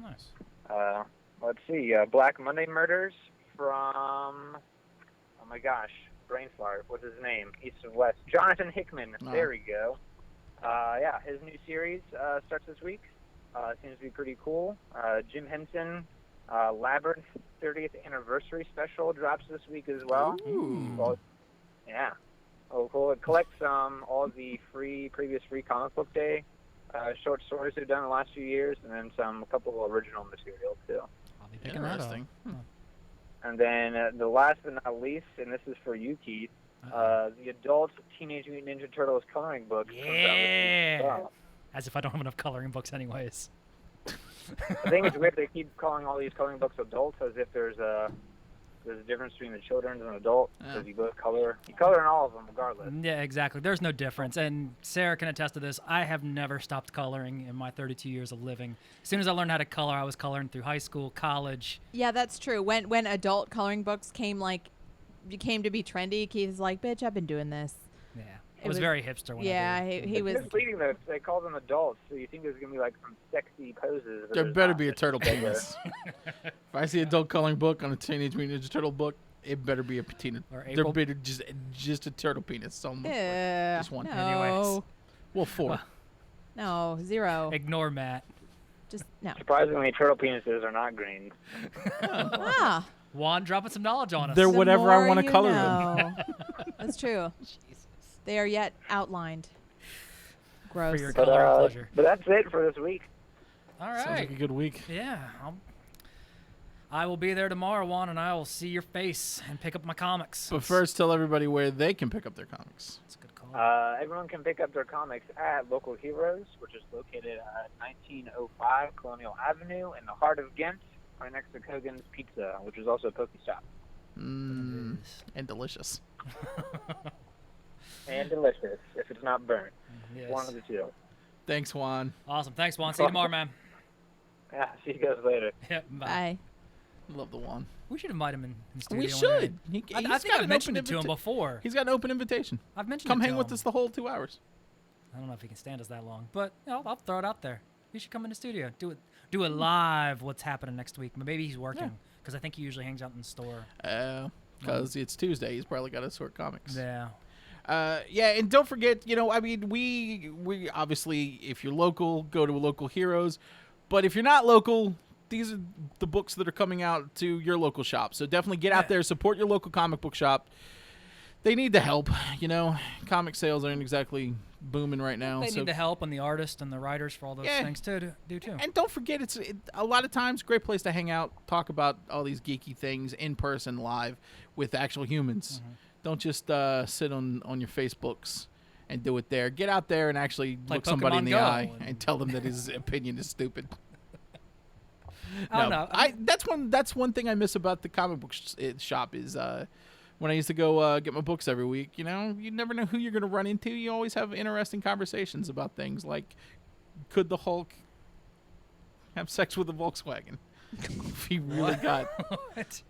Nice. Let's see. Black Monday Murders from, oh my gosh, brain fart. What's his name? East and West. Jonathan Hickman. Oh. There we go. His new series starts this week. Seems to be pretty cool. Jim Henson, Labyrinth 30th Anniversary Special drops this week as well. Ooh. Well, yeah. Oh, cool. It collects all of the previous free comic book day short stories they've done in the last few years, and then a couple of original material too. I'll be picking that up. Interesting. And then the last but not least, and this is for you, Keith, the adult Teenage Mutant Ninja Turtles coloring book. comes out this week as Yeah. well. As if I don't have enough coloring books, anyways. I think it's weird they keep calling all these coloring books adults, as if there's a difference between the children and an adult, because you both color. You color in all of them regardless. Yeah, exactly. There's no difference. And Sarah can attest to this. I have never stopped coloring in my 32 years of living. As soon as I learned how to color, I was coloring through high school, college. Yeah, that's true. When adult coloring books came to be trendy, Keith's like, "Bitch, I've been doing this." Yeah. It It was was- very hipster when I Yeah, did it. he was. It's misleading though. They call them adults, so you think there's gonna be some sexy poses. but There there's better not. be a It's turtle just penis. If I see adult coloring book on a Teenage Mutant Ninja Turtle book, it better be a patina. Or There April- better just a turtle penis. Just one. No, Anyways. Well, 4. no, 0. Ignore Matt. Just no. Surprisingly, turtle penises are not green. Ah, Juan dropping some knowledge on us. They're the whatever I more want to you color them. know. That's true. They are yet outlined. Gross. your But, color and pleasure. but that's it for this week. All Sounds right. like a good week. Yeah. I will be there tomorrow, Juan, and I will see your face and pick up my comics. But first, tell everybody where they can pick up their comics. That's a good call. Everyone can pick up their comics at Local Heroes, which is located at 1905 Colonial Avenue in the heart of Ghent, right next to Kogan's Pizza, which is also a Pokestop. Mm, and delicious. And delicious, if it's not burnt. Yes. One of the two. Thanks, Juan. Awesome. Thanks, Juan. See you tomorrow, man. Yeah, see you guys later. Yeah, bye. Bye. Love the Juan. We should invite him in the studio. We one should. day. He, I he's think got I've an mentioned open it to him invita- before. He's got an open invitation. I've mentioned Come it to hang with him. us the whole 2 hours. I don't know if he can stand us that long, but I'll throw it out there. He should come in the studio. Do it live. What's happening next week? Maybe he's working because I think he usually hangs out in the store. Because it's Tuesday. He's probably got to sort comics. Yeah. Yeah, and don't forget, I mean, we obviously, if you're local, go to local heroes. But if you're not local, these are the books that are coming out to your local shop. So definitely get out there, support your local comic book shop. They need the help, Comic sales aren't exactly booming right now. They need the help and the artists and the writers for all those things to do too. And don't forget, it's a lot of times great place to hang out, talk about all these geeky things in person, live with actual humans. Mm-hmm. Don't just sit on your Facebooks and do it there. Get out there and actually look somebody in the Pokemon Go eye and tell them that his opinion is stupid. I don't know. That's one thing I miss about the comic book shop is when I used to go get my books every week. You never know who you're going to run into. You always have interesting conversations about things like, could the Hulk have sex with a Volkswagen? If he really got. What?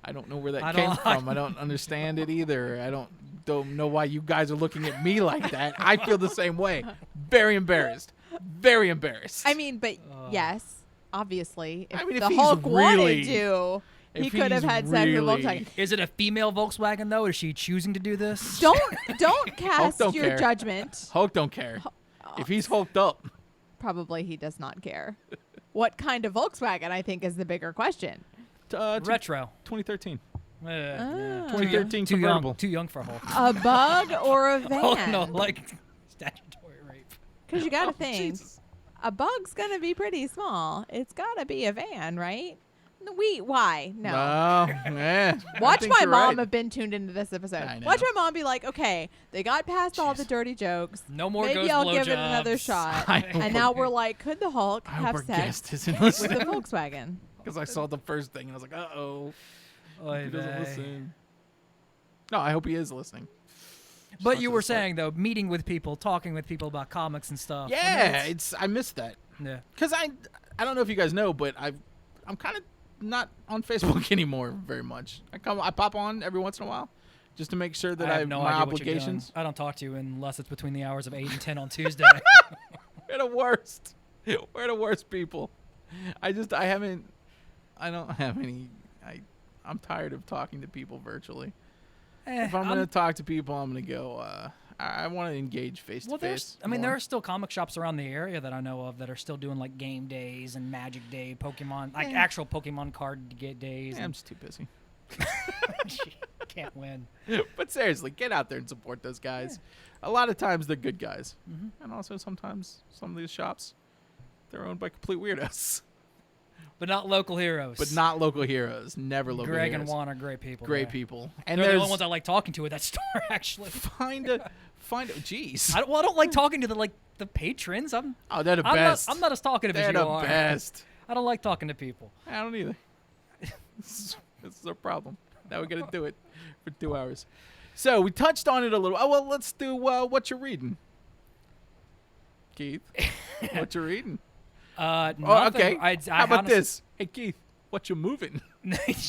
I don't know where that came from. I don't understand it either. I don't know why you guys are looking at me like that. I feel the same way. Very embarrassed. Very embarrassed. I mean, but yes, obviously, if if the he's Hulk wanted really- to, he if could have he's had sex with really- Volkswagen. Is it a female Volkswagen though? Is she choosing to do this? Don't cast don't your care. judgment. Hulk don't care. If he's hulked up, Probably he does not care. What kind of Volkswagen, I think, is the bigger question. Retro. 2013. Yeah. 2013 Too convertible. young. Too young for Hulk. A bug or a van? Oh no, like statutory rape. Because you got to Oh, think, Jesus. a bug's going to be pretty small. It's got to be a van, right? Why? No. I Watch think my you're mom right. have been tuned into this episode. I know. Watch my mom be like, okay, they got past all the dirty jokes. No more Maybe ghost I'll give it another blowjobs. shot. I hope And now we're like, could the Hulk I hope have our sex guest isn't with the listening. Volkswagen? Because I saw the first thing and I was like, uh-oh. Oy He doesn't vey. listen. No, I hope he is listening. Just But not you to were this part. saying though, meeting with people, talking with people about comics and stuff. Yeah, I missed that. Yeah. Because I don't know if you guys know, but I'm kind of not on Facebook anymore very much. I pop on every once in a while just to make sure that I I have no my idea what you're doing. obligations. I don't talk to you unless it's between the hours of 8 and 10 on Tuesday. We're the worst. We're the worst people. I don't have any. I'm tired of talking to people virtually. If I'm going to talk to people, I'm going to go. I want to engage face to face. there are still comic shops around the area that I know of that are still doing like game days and Magic Day, Pokemon, like actual Pokemon card days. I'm and just too busy. can't win. But seriously, get out there and support those guys. A lot of times they're good guys, and also sometimes some of these shops, they're owned by complete weirdos. But not local heroes. But not local heroes. Never local Greg heroes. and Juan are great people. Great there. people. And They're the there's only ones I like talking to at that store. Actually, find a. Jeez. I don't like talking to the patrons. Oh, they're the I'm best. not as talkative They're as you the are. best. I don't like talking to people. I don't either. This is our problem. Now we got to do it for 2 hours. So we touched on it a little. Oh well, let's do what you're reading, Keith. What you reading? Oh, okay. How about this? Hey Keith, what you moving?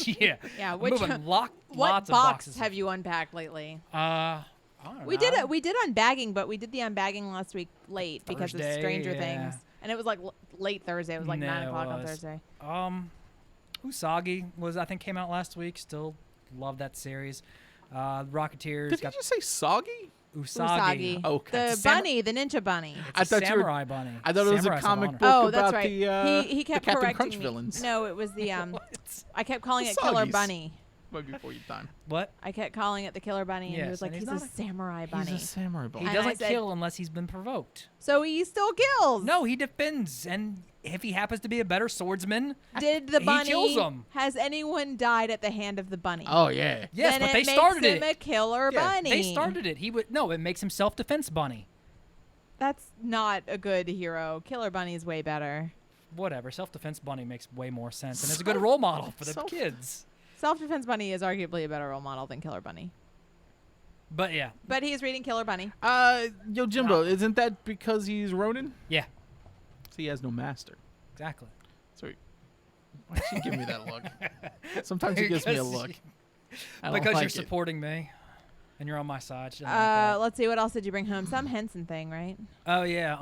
Yeah. Yeah, I'm which moving what lots of box boxes. have you unpacked lately? I don't We know. did unbagging, but we did the unbagging last week late because of Thursday, Stranger yeah. Things, and it was like late Thursday. It was like No, 9 it o'clock on was. Thursday. Usagi I think came out last week. Still love that series. Rocketeers Did you got just say soggy? Usagi. Oh, okay. The bunny, the ninja bunny. I It's a thought you were- samurai bunny. I thought it was a Samurais of comic honor. book Oh, about that's right. the He kept Captain correcting Crunch me. villains. No, it was the What? I kept calling The it Killer Soggies. Bunny. But before your time. What? I kept calling it the Killer Bunny, and he Yes, was like, and he's he's a not samurai bunny. He's a samurai He bunny. And I doesn't said- kill unless he's been provoked. So he still kills. No, he defends, and if he happens to be a better swordsman, Did the he bunny? kills 'em. Has anyone died at the hand of the bunny? Oh yeah. yes, then but it they makes started him it. a killer Yeah, bunny. They started it. It makes him self-defense bunny. That's not a good hero. Killer Bunny is way better. Whatever, self-defense bunny makes way more sense, and it's a good role model for the Self- kids. Self-Defense Bunny is arguably a better role model than Killer Bunny. But yeah, But he's reading Killer Bunny. Yo Jimbo, isn't that because he's Ronin? yeah, So he has no master. exactly. So why'd she give me that look? Sometimes he gives me a Because- look. I don't Because like you're it. supporting me, and you're on my side. She doesn't like that. Let's see. What else did you bring home? Some Henson thing, right? Oh yeah.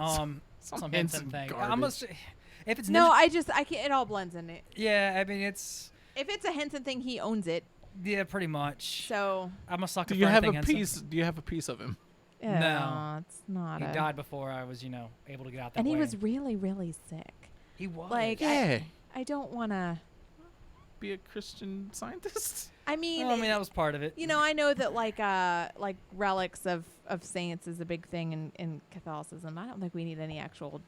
some Henson Henson thing. garbage. I'm gonna say, if it's No, Ninja, I can't. It all blends in it. yeah, I mean it's If it's a Henson thing, he owns it. yeah, pretty much. So I'm a sucker Do for you have anything a Henson. piece? Do you have a piece of him? No. it's not. He a, died before I was, able to get out that and way. he was really, really sick. He was. like, Yeah. I don't want to. Be a Christian Scientist. I mean, Well, I mean that was part of it. I know that like relics of saints is a big thing in Catholicism. I don't think we need any actual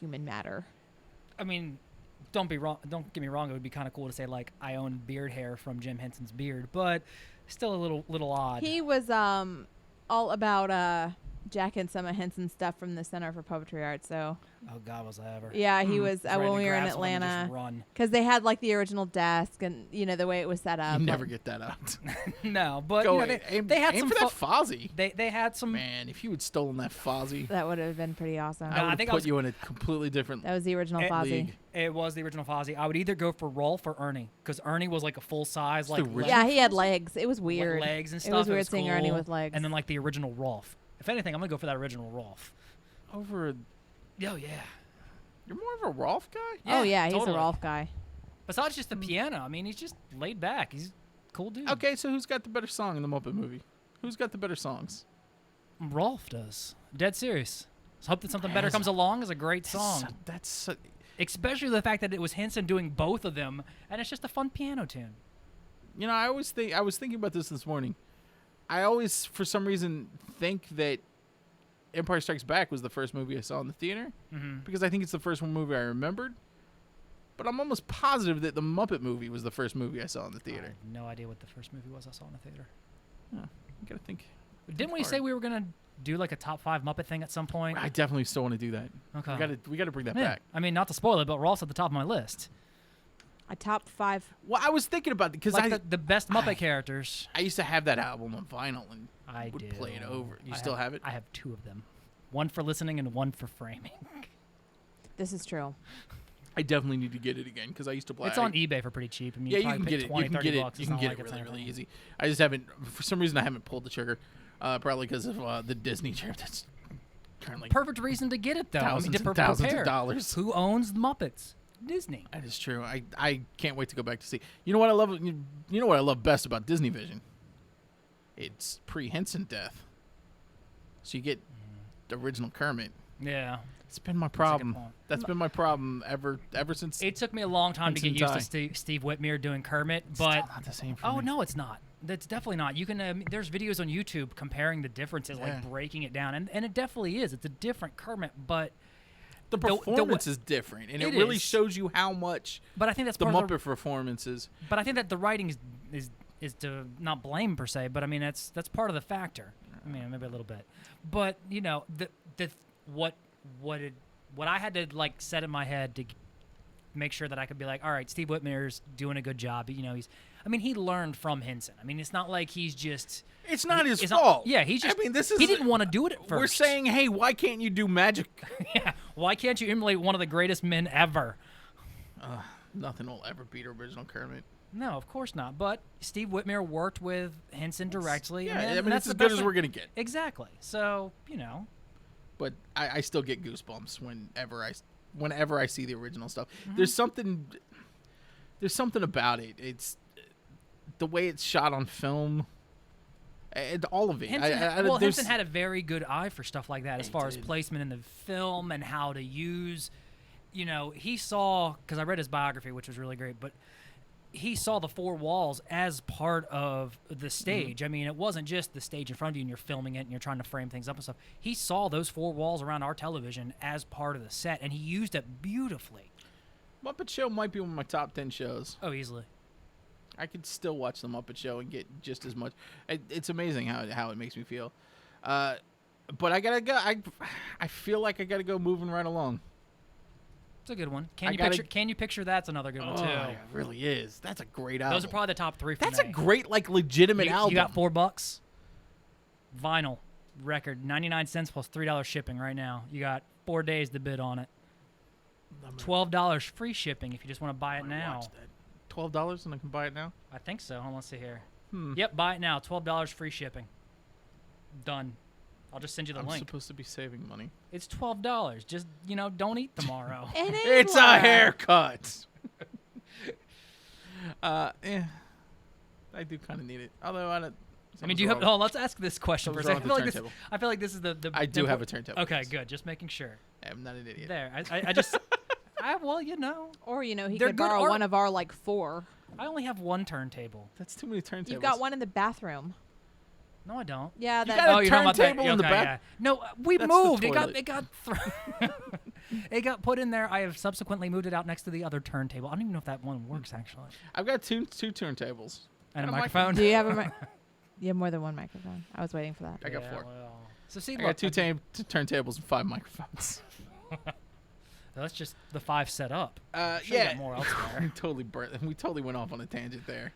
human matter. I mean, don't get me wrong. It would be kind of cool to say like I own beard hair from Jim Henson's beard, but still a little odd. He was all about jacking some of Henson's stuff from the Center for Poetry Art. So Oh God, was I ever? yeah, he was Ready when to we were in grab someone and just Atlanta run. because they had like the original desk and the way it was set up. You never like- get that out. No, but Go they had aim some for that Fozzie. they had some. Man, if you had stolen that Fozzie, That would have been pretty awesome. No, I I would think have I put was- you in a completely different That was the original At Fozzie. league. It was the original Fozzie. I would either go for Rolf or Ernie because Ernie was like a full size like original Yeah, he had legs. It was like, weird. legs and It stuff. was weird seeing Ernie cool. with legs. And then like the original Rolf. If anything, I'm gonna go for that original Rolf. Over. Oh yeah. You're more of a Rolf guy. Oh yeah, he's totally. a Rolf guy. Besides just the piano, I mean, he's just laid back. He's a cool dude. Okay, so who's got the better song in the Muppet movie? Who's got the better songs? Rolf does. Dead serious. So hope that something better comes along is a great song. That's Especially the fact that it was Henson doing both of them, and it's just a fun piano tune. I was thinking about this morning. I always, for some reason, think that Empire Strikes Back was the first movie I saw in the theater Mm-hmm. because I think it's the first one movie I remembered. But I'm almost positive that the Muppet movie was the first movie I saw in the I theater. have no idea what the first movie was I saw in the theater. You gotta think. Didn't we hard. say we were gonna do like a top 5 Muppet thing at some point? I definitely still want to do that. Okay. We gotta bring that Yeah. back. I mean, not to spoil it, but Rolf's at the top of my list. A top 5. Well, I was thinking about it because Like the best Muppet I- characters. I used to have that album on vinyl and I would do. play it over. You I still have it? I have 2 of them. One for listening and one for framing. This is true. I definitely need to get it again because I used to play. It's on eBay for pretty cheap. I mean, Yeah, you probably can pay get it. 20, You can 30 get it. bucks. You It's can not get like it it's really, really anything. easy. I just haven't. For some reason, I haven't pulled the trigger. Probably because of the Disney chair that's currently Perfect reason to get it though. thousands I mean, and thousands prepare. of dollars. Who owns the Muppets? Disney. That is true. I can't wait to go back to see. You know what I love? You know what I love best about Disney Vision? It's pre-Henson death. So you get the original Kermit. Yeah. It's been my a good problem. point. That's been my problem ever since. It took me a long time to get Henson used to Ty. Steve Whitmire doing Kermit, It's but still not the same for oh me. no, it's not. That's definitely not. You can there's videos on YouTube comparing the differences, Yeah. like breaking it down, and it definitely is. It's a different Kermit, but The the- performance is different, and it It really is. shows you how much I think that's the part of Muppet performances. But I think that the writing is to not blame per se, but I mean that's part of the factor. I mean maybe a little bit, but what I had to like set in my head to make sure that I could be like, all right, Steve Whitmire's doing a good job. He learned from Henson. I mean, it's not like he's just. It's not his it's not- fault. yeah, he's just. I mean, this is. he didn't want to do it at first. We're saying, hey, why can't you do magic? yeah. Why can't you emulate one of the greatest men ever? Nothing will ever beat original Kermit. No, of course not. But Steve Whitmire worked with Henson directly. Yeah, and I mean, that's it's the as best good as thing- we're gonna get. Exactly. So But I still get goosebumps whenever I see the original stuff. Mm-hmm. There's something about it. It's the way it's shot on film. And all of it. Henson had a very good eye for stuff like that as He far as did. placement in the film and how to use. He saw, because I read his biography, which was really great, but he saw the 4 walls as part of the stage. I mean, it wasn't just the stage in front of you and you're filming it and you're trying to frame things up and stuff. He saw those 4 walls around our television as part of the set, and he used it beautifully. Muppet Show might be one of my top 10 shows. Oh, easily. I could still watch the Muppet Show and get just as much. It's amazing how it makes me feel. But I gotta go. I feel like I gotta go moving right along. It's a good one. I gotta- Can you picture that's another good one too? It really is. That's a great album. Those are probably the top 3 for That's me. a great, like, legitimate you, album. You got $4. Vinyl record, 99 cents plus $3 shipping right now. You got 4 days to bid on it. $12 free shipping if you just want to buy it now. $12 and I can buy it now. I think so. Hold on, let's see here. Hmm. Yep, buy it now. $12 free shipping. Done. I'll just send you the I'm link. supposed to be saving money. It's $12. Just don't eat tomorrow. It's a haircut. I do kind of need it. Although I don't. I mean, do you have? Oh, let's ask this question for a Something's second. wrong with the turntable. I feel like this is the. I do have a turntable. Okay, yes. good. Just making sure. I'm not an idiot. There. I just. Well, Or he They're could good borrow art. one of our like 4. I only have one turntable. That's too many turntables. You've got one in the bathroom. No, I don't. Yeah, that. got a you're talking about that- turntable in the okay, back? yeah. No, we That's the moved. It got toilet. it got put in there. I have subsequently moved it out next to the other turntable. I don't even know if that one works actually. I've got two turntables. And a And a microphone. Do you have a? You have more than one microphone. I was waiting for that. I got Yeah, 4. well. So see, I look, got two turntables and 5 microphones. that's just the 5 set up. Sure you Yeah. got more elsewhere. We totally went off on a tangent there.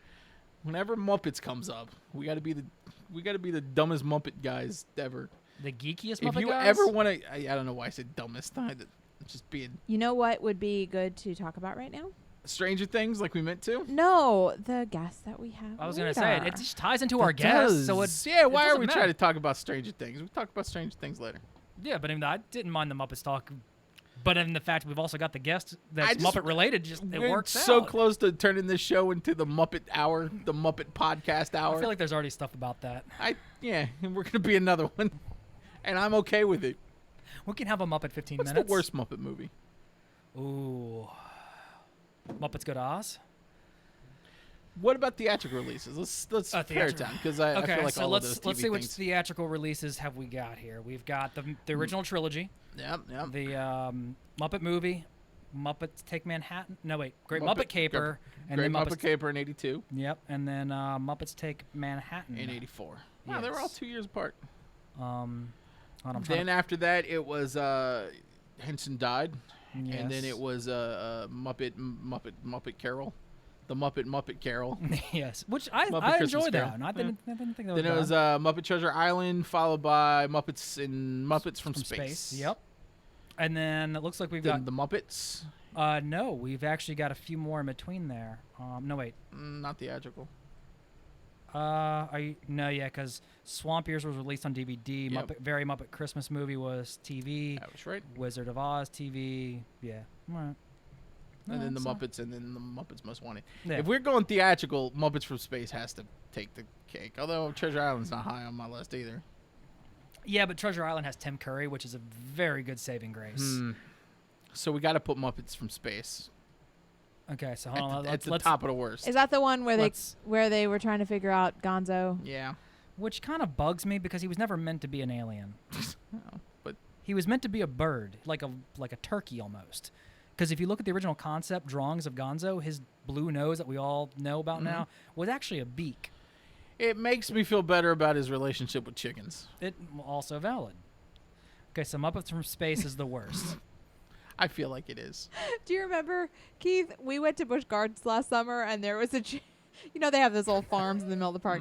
Whenever Muppets comes up, we got to be the dumbest Muppet guys ever. The geekiest If Muppet you guys? ever want to, I don't know why I said dumbest. Just being You know what would be good to talk about right now? Stranger Things like we meant to. No, the guests that we have. I was gonna say it later. just ties into our guests, so it's Yeah, why are doesn't we matter. trying to talk about Stranger Things? We talk about Stranger Things later. yeah. But I mean, I didn't mind the Muppets talk, but in the fact we've also got the guest that's I just- Muppet related, just it We're works so out. close to turning this show into the Muppet Hour, the Muppet Podcast Hour. I feel like there's already stuff about that. Yeah, and we're gonna be another one, and I'm okay with it. We can have a Muppet 15 What's minutes. the worst Muppet movie? Ooh, Muppets Go to Oz. What about theatrical releases? Let's pare it theatrical. down because I Okay, feel like so all let's of those let's TV see which things. theatrical releases have we got here. We've got the original trilogy, Yep. the Muppet movie, Muppets Take Manhattan. No wait, Great Muppet Caper, and Great then Muppet Caper in '82 Yep, and then Muppets Take Manhattan and '84. Wow, they were all Yes. 2 years apart. hold on, I'm trying Then after that, it was Henson died, and then Yes. it was Muppet Carol, the Muppet Carol. yes, which I Muppet Christmas enjoyed Carol. that. And I didn't think that was Then it was bad. Muppet Treasure Island, followed by Muppets from Space. Yep. And then it looks like we've Then the Muppets, got no, we've actually got a few more in between there. No wait. not theatrical. Are you no? Yeah, because Swamp Years was released on DVD. Yep. Very Muppet Christmas Movie was TV. That was right. Wizard of Oz TV. Yeah. All right. No, And then the that's, Muppets, and then the Muppets Most Wanted. Yeah. If we're going theatrical, Muppets from Space has to take the cake. Although Treasure Island's not high on my list either. Yeah, but Treasure Island has Tim Curry, which is a very good saving grace. So we got to put Muppets from Space Okay, so hold on. at the Let's top of the worst. Is that the one where Let's- they were trying to figure out Gonzo? Yeah. which kind of bugs me because he was never meant to be an alien. But He was meant to be a bird, like a turkey almost. Because if you look at the original concept drawings of Gonzo, his blue nose that we all know about now was actually a beak. it makes me feel better about his relationship with chickens. It also valid. Okay, so Muppets from Space is the worst. I feel like it is. Do you remember, Keith? We went to Busch Gardens last summer, and there was you know, they have those old farms in the middle of the park.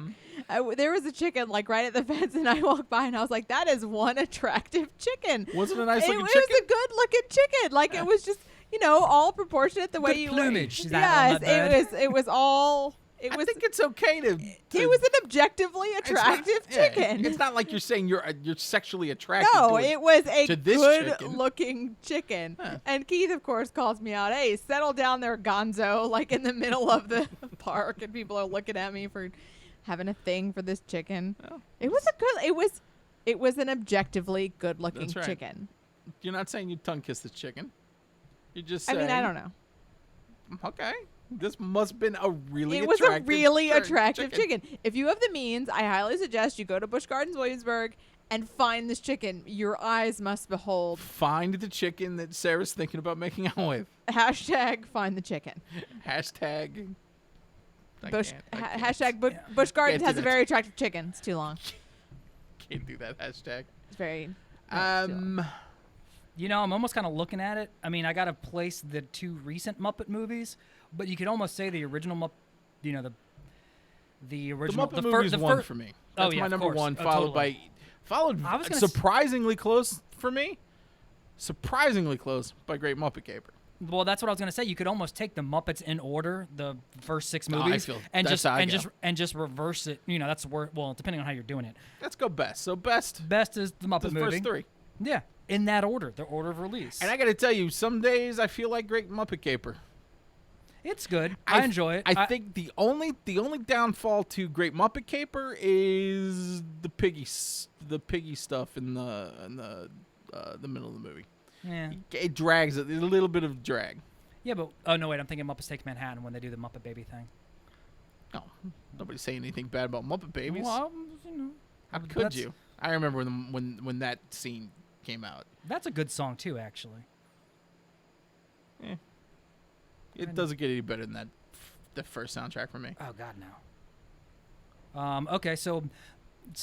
There was a chicken like right at the fence, and I walked by, and I was like, "That is one attractive chicken." Was it a nice looking It chicken? was a good looking chicken. Like it was just, you know, all proportionate the way Good you plumage, is that Yes, on that bird? it was all. It I was. think it's okay to. It was an objectively it's not- attractive yeah, chicken. It's not like you're saying you're sexually attracted. No, to it was a to this chicken. good-looking chicken. Huh. And Keith, of course, calls me out. Hey, settle down there, Gonzo! Like in the middle of the park, and people are looking at me for having a thing for this chicken. Oh. It was it was an objectively good-looking That's right. chicken. You're not saying you tongue kiss the chicken. You're just I saying. mean, I don't know. Okay. This must have been a really It was a attractive really tur- attractive chicken. If you have the means, I highly suggest you go to Busch Gardens, Williamsburg, and find this chicken. Your eyes must behold. Find the chicken that Sarah's thinking about making out with. Hashtag find the chicken. Hashtag. I Busch, can't- I can't- hashtag Busch Gardens do has a that. very attractive chicken. It's too long. Can't do that hashtag. It's very. no, it's too long. You know, I'm almost kind of looking at it. I mean, I got to place the two recent Muppet movies, but you could almost say the original Muppet, you know, the The original. Muppet movie's one for me. Oh, That's yeah, my of number course. one, Oh, followed totally. I was gonna surprisingly close for me. Surprisingly close by Great Muppet Caper. Well, that's what I was gonna say. You could almost take the Muppets in order, the first 6 Oh, I movies, feel- and that's just how I and go. just reverse it. You know, that's where. Well, depending on how you're doing it. Let's go best. So best, Best is the Muppet the movie. first 3. Yeah, in that order, the order of release. And I got to tell you, some days I feel like Great Muppet Caper. It's good. I enjoy it. I think the only downfall to Great Muppet Caper is the piggy stuff in the middle of the movie. Yeah. It drags it. There's a little bit of drag. Yeah, but oh no, wait, I'm thinking Muppets Take Manhattan when they do the Muppet Baby thing. No, nobody's saying anything bad about Muppet Babies. Well, you know, How could that's- you? I remember when that scene came out. That's a good song too, actually. It doesn't get any better than the first soundtrack for me. Oh God, no. Okay, so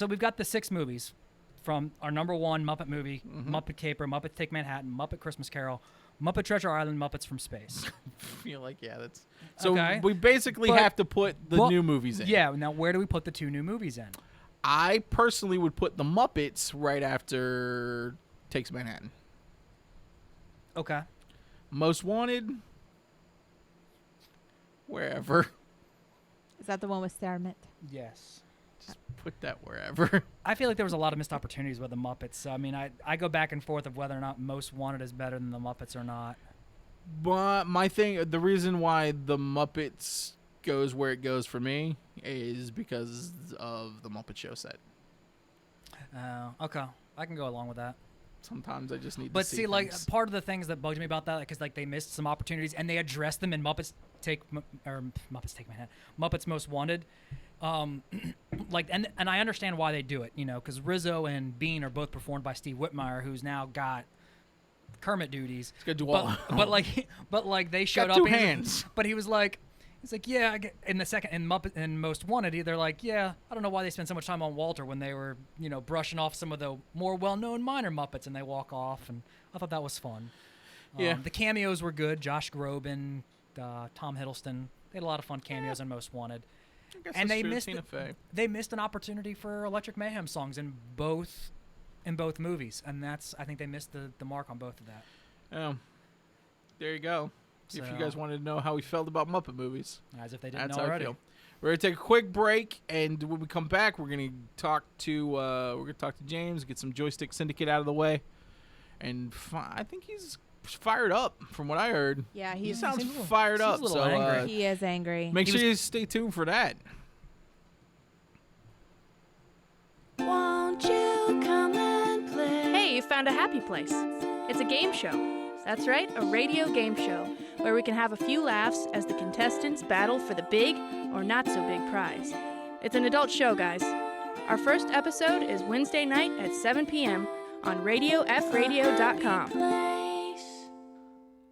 we've got the 6 movies from our number 1 Muppet movie, Muppet Caper, Muppet Take Manhattan, Muppet Christmas Carol, Muppet Treasure Island, Muppets from Space. I feel like that's so. Okay. We basically But- have to put the well, new movies in. Yeah. Now, where do we put the 2 new movies in? I personally would put the Muppets right after Takes Manhattan. Okay. Most Wanted, wherever. Is that the one with Sarah Mitt? Yes. Put that wherever. I feel like there was a lot of missed opportunities with the Muppets. I mean, I go back and forth of whether or not Most Wanted is better than the Muppets or not. But the reason why the Muppets goes where it goes for me is because of the Muppet Show set. Okay. I can go along with that. Sometimes I just need But to see see, like, things. part of the things that bugged me about that, because like they missed some opportunities and they addressed them in Muppets Take Manhattan, Muppets Most Wanted. Like, and I understand why they do it, you know, because Rizzo and Bean are both performed by Steve Whitmire, who's now got Kermit duties. It's gonna do all. But like they showed Got up. two and he was- hands. But he was like, yeah. In the second, in Muppet and Most Wanted, they're like, yeah. I don't know why they spent so much time on Walter when they were, you know, brushing off some of the more well-known minor Muppets, and they walk off. And I thought that was fun. Yeah. The cameos were good. Josh Groban, Tom Hiddleston. They had a lot of fun cameos in Most Wanted. I guess And that's they true, missed Tina it. Fey. They missed an opportunity for Electric Mayhem songs in both movies, and I think they missed the mark on both of that. There you go. If you So- guys wanted to know how we felt about Muppet movies, As if they didn't that's know how I already. feel. We're gonna take a quick break, and when we come back, we're gonna talk to James, get some Joystick Syndicate out of the way, and I think he's fired up from what I heard. Yeah, He he sounds seems a little- fired seems a up. little So angry. He is angry. make He sure was- you stay tuned for that. Won't you come and play? Hey, you found a happy place. It's a game show. That's right, a radio game show where we can have a few laughs as the contestants battle for the big or not so big prize. It's an adult show, guys. Our first episode is Wednesday night at 7 p.m. on RadioFradio.com.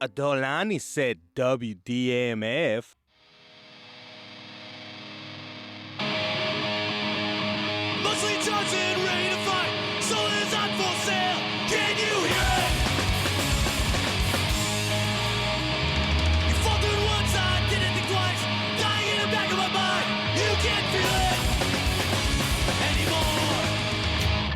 Adolani said WDMF. Mostly Johnson, ready to fight. Soul is on for sale. Can you hear it? You fought through it once, I didn't think twice. Dying in the back of my mind. You can't feel it anymore.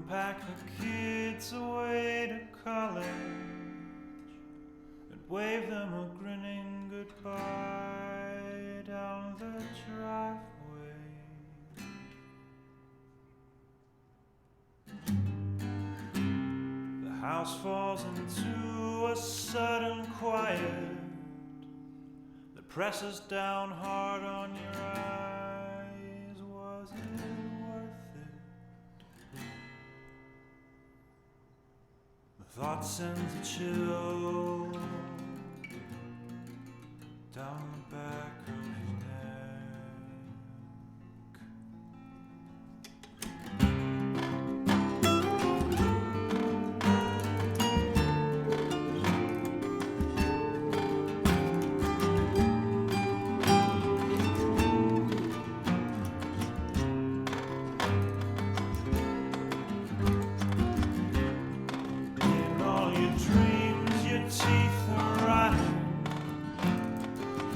pack the kids away to college and wave them a grinning goodbye down the driveway. The house falls into a sudden quiet that presses down hard on your eyes. Was it worth it? The thought sends a chill down the back of your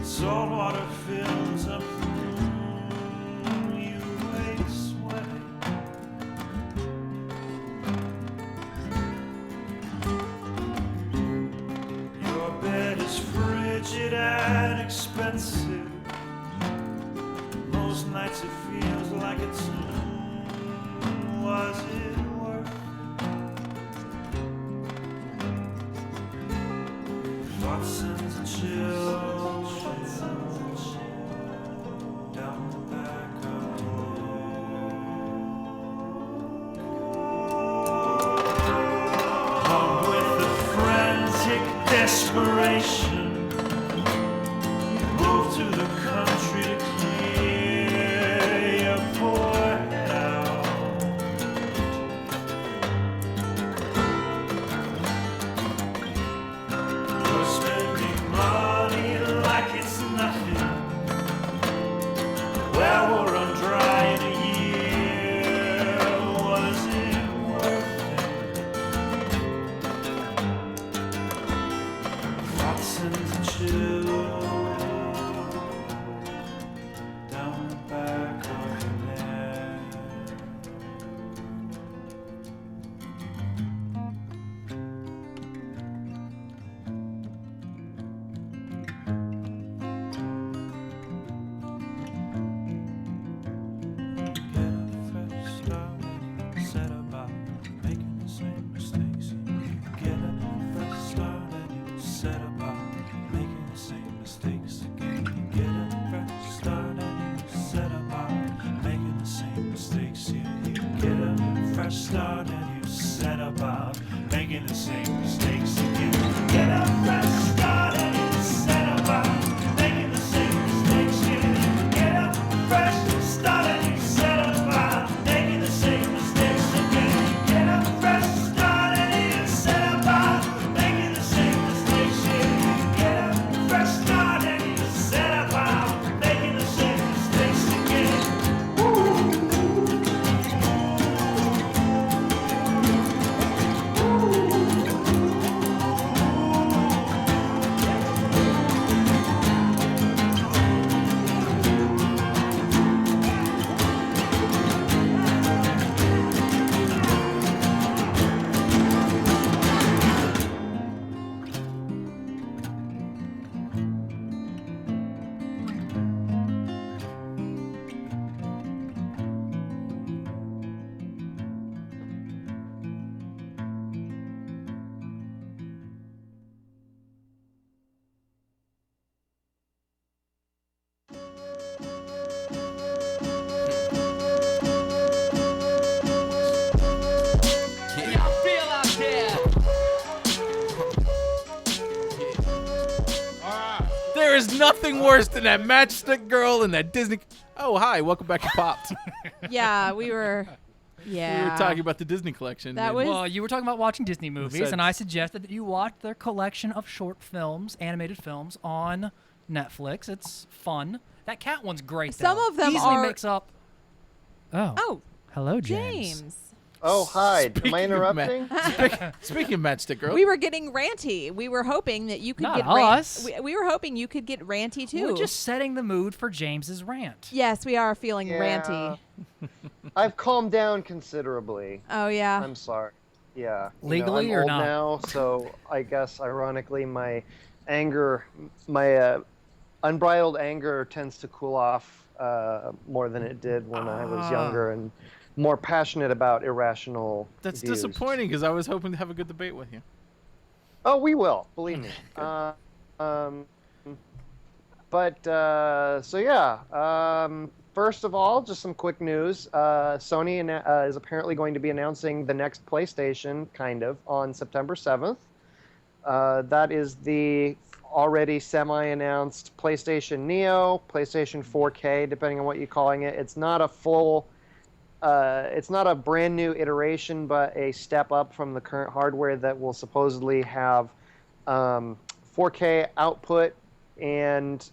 saltwater fills up the room. You wait sweating. Your bed is frigid and expensive. Most nights it feels like it's new. Was it worth it? Thought sends a chill down the back of hung with the frantic desperation. Move to the country to clear your poor head out. You're spending money like it's nothing. Well, we're on dry in a year. Was it worth it? Thoughts sends a chill down the back of your neck. Set about making the same mistakes. You get a fresh start and you set about making the same mistakes again. You get a fresh start and you set about making the same mistakes. You get a fresh start and you set about making the same mistakes again. You get a fresh start and you set about making the same mistakes again. You get a fresh start and you set about making the same mistakes again. Get a fresh start and you set about making the same mistakes again. Get a fresh start and you set about making the same mistakes again. There is nothing worse than that matchstick girl and that Disney. Oh, hi. Welcome back to Popped. Yeah, we were. We Yeah. were talking about the Disney collection. That and- was- Well, you were talking about watching Disney movies, said- and I suggested that you watch their collection of short films, animated films on Netflix. It's fun. That cat one's great. Some though. of them easily are- makes up. Oh. Oh, Hello, James. James. Oh, hi. Am Speaking I of interrupting? Speaking of matchstick girl. We were getting ranty. We were hoping that you could Not get us. We were hoping you could get ranty too. We're just setting the mood for James's rant. Yes, we are feeling ranty. I've calmed down considerably. Oh yeah. I'm sorry. Yeah. Legally I'm or old not? now, so I guess ironically my anger, my unbridled anger tends to cool off more than it did when I was younger and more passionate about irrational That's views. disappointing because I was hoping to have a good debate with you. Oh, we will, believe me. So yeah. First of all, just some quick news. Sony is apparently going to be announcing the next PlayStation, kind of, on September 7th. That is the already semi-announced PlayStation Neo, PlayStation 4K, depending on what you're calling it. It's not a full, it's not a brand new iteration, but a step up from the current hardware that will supposedly have 4K output and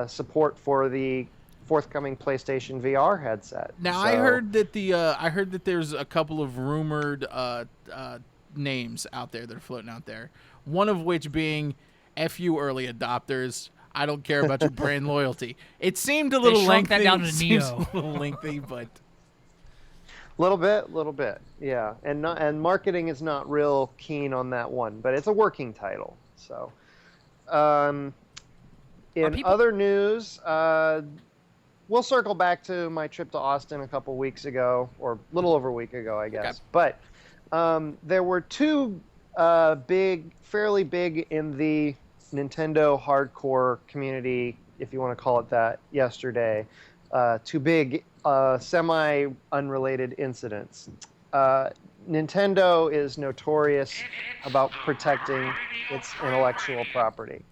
support for the forthcoming PlayStation VR headset. Now I heard that there's a couple of rumored names out there that are floating out there. One of which being "F you early adopters. I don't care about your brand loyalty." It seemed a little shrunk lengthy. that down to Seems Neo. a little lengthy, but Little bit, yeah. And marketing is not real keen on that one, but it's a working title. So, in other news, we'll circle back to my trip to Austin a couple weeks ago, or a little over a week ago, I guess. Okay. But there were two fairly big in the Nintendo hardcore community, if you want to call it that, yesterday. Two big semi-unrelated incidents. Nintendo is notorious about protecting its intellectual property.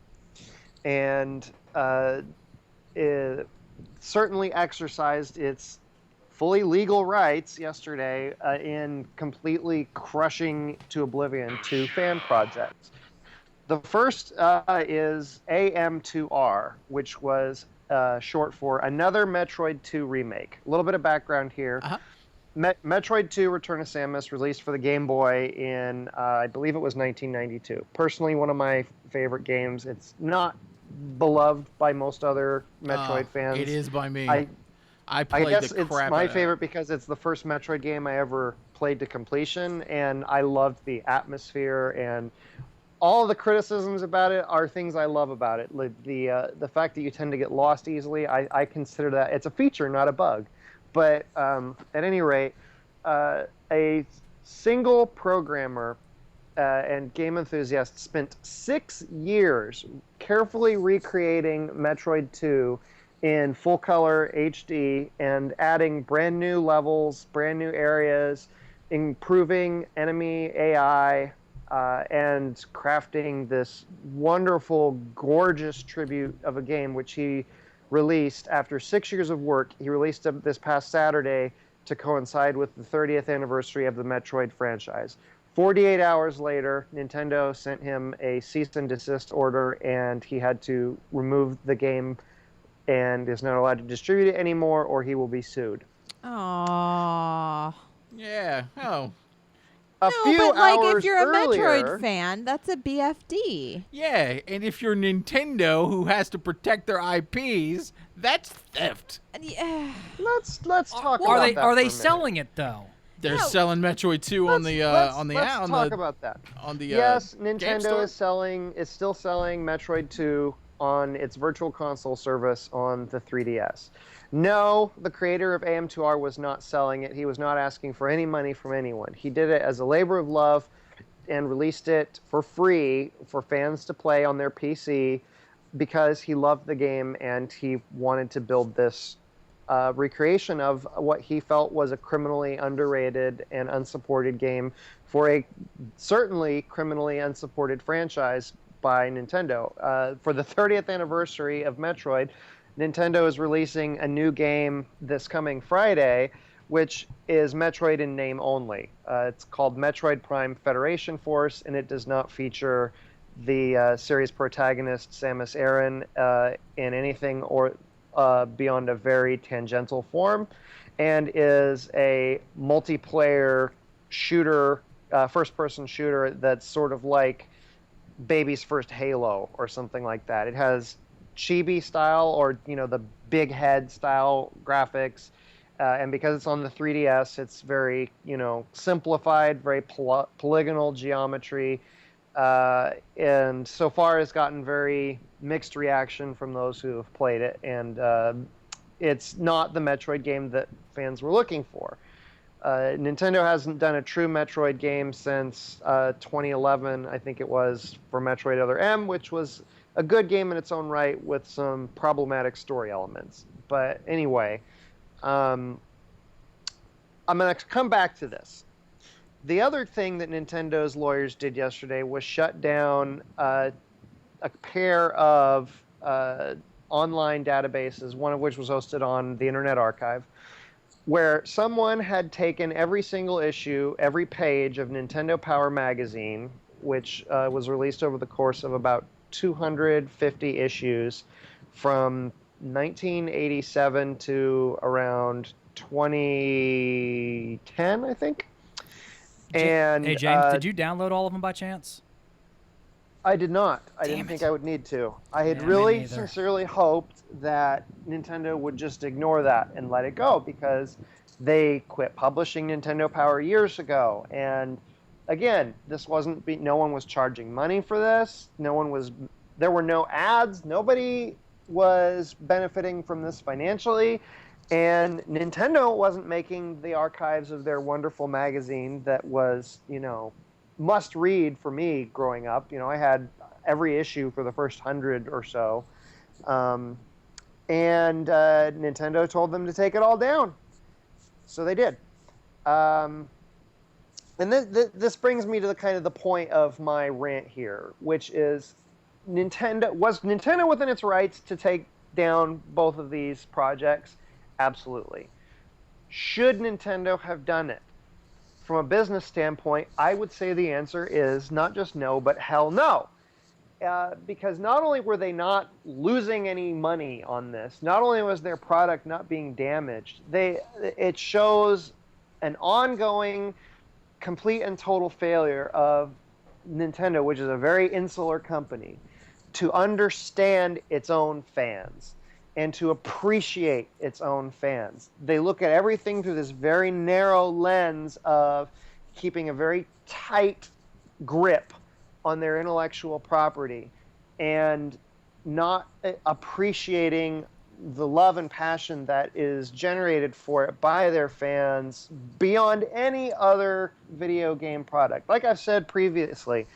And it certainly exercised its fully legal rights yesterday in completely crushing to oblivion two fan projects. The first is AM2R, which was short for Another Metroid 2 Remake. A little bit of background here. Metroid 2 Return of Samus released for the Game Boy in, I believe it was 1992. Personally, one of my favorite games. It's not beloved by most other Metroid fans. it is by me. I I played guess the it's crap my out of it. favorite because it's the first Metroid game I ever played to completion, and I loved the atmosphere, and all the criticisms about it are things I love about it. Like the fact that you tend to get lost easily, I consider that it's a feature, not a bug. But at any rate, a single programmer and game enthusiast spent 6 years carefully recreating Metroid 2 in full color HD and adding brand new levels, brand new areas, improving enemy AI, and crafting this wonderful, gorgeous tribute of a game which he released after 6 years of work. He released it this past Saturday to coincide with the 30th anniversary of the Metroid franchise. 48 hours later, Nintendo sent him a cease and desist order, and he had to remove the game and is not allowed to distribute it anymore, or he will be sued. Aww. Yeah. Oh. A few but like hours if you're a earlier, Metroid fan, that's a BFD. Yeah, and if you're Nintendo, who has to protect their IPs, that's theft. Yeah. Let's talk Are about they that are for they a minute. selling it though? They're selling Metroid 2 on the Let's on talk the about that. on the Yes, Game Nintendo Store? is still selling Metroid 2 on its virtual console service on the 3DS. No, the creator of AM2R was not selling it. He was not asking for any money from anyone. He did it as a labor of love and released it for free for fans to play on their PC because he loved the game and he wanted to build this recreation of what he felt was a criminally underrated and unsupported game for a certainly criminally unsupported franchise by Nintendo. For the 30th anniversary of Metroid, Nintendo is releasing a new game this coming Friday, which is Metroid in name only. It's called Metroid Prime Federation Force, and it does not feature the series protagonist Samus Aran in anything or beyond a very tangential form, and is a multiplayer shooter, first-person shooter that's sort of like baby's first Halo or something like that. It has chibi style, or the big head style graphics, And because it's on the 3DS, it's very, simplified, very polygonal geometry. And so far has gotten very mixed reaction from those who have played it. And it's not the Metroid game that fans were looking for. Nintendo hasn't done a true Metroid game since 2011, I think it was, for Metroid Other M, which was a good game in its own right with some problematic story elements. But anyway, I'm going to come back to this. The other thing that Nintendo's lawyers did yesterday was shut down a pair of online databases, one of which was hosted on the Internet Archive, where someone had taken every single issue, every page of Nintendo Power magazine, which was released over the course of about 250 issues from 1987 to around 2010, I think. And hey, James, did you download all of them by chance? I did not. I didn't think I would need to. I had really sincerely hoped that Nintendo would just ignore that and let it go, because they quit publishing Nintendo Power years ago. And again, this wasn't, no one was charging money for this. There were no ads. Nobody was benefiting from this financially. And Nintendo wasn't making the archives of their wonderful magazine that was, must read for me growing up. I had every issue for the first 100 or so. And Nintendo told them to take it all down. So they did. And this brings me to the point of my rant here, which is was Nintendo within its rights to take down both of these projects? Absolutely. Should Nintendo have done it? From a business standpoint, I would say the answer is not just no, but hell no. Because not only were they not losing any money on this, not only was their product not being damaged, it shows an ongoing, complete and total failure of Nintendo, which is a very insular company, to understand its own fans and to appreciate its own fans. They look at everything through this very narrow lens of keeping a very tight grip on their intellectual property and not appreciating the love and passion that is generated for it by their fans beyond any other video game product. Like I've said previously,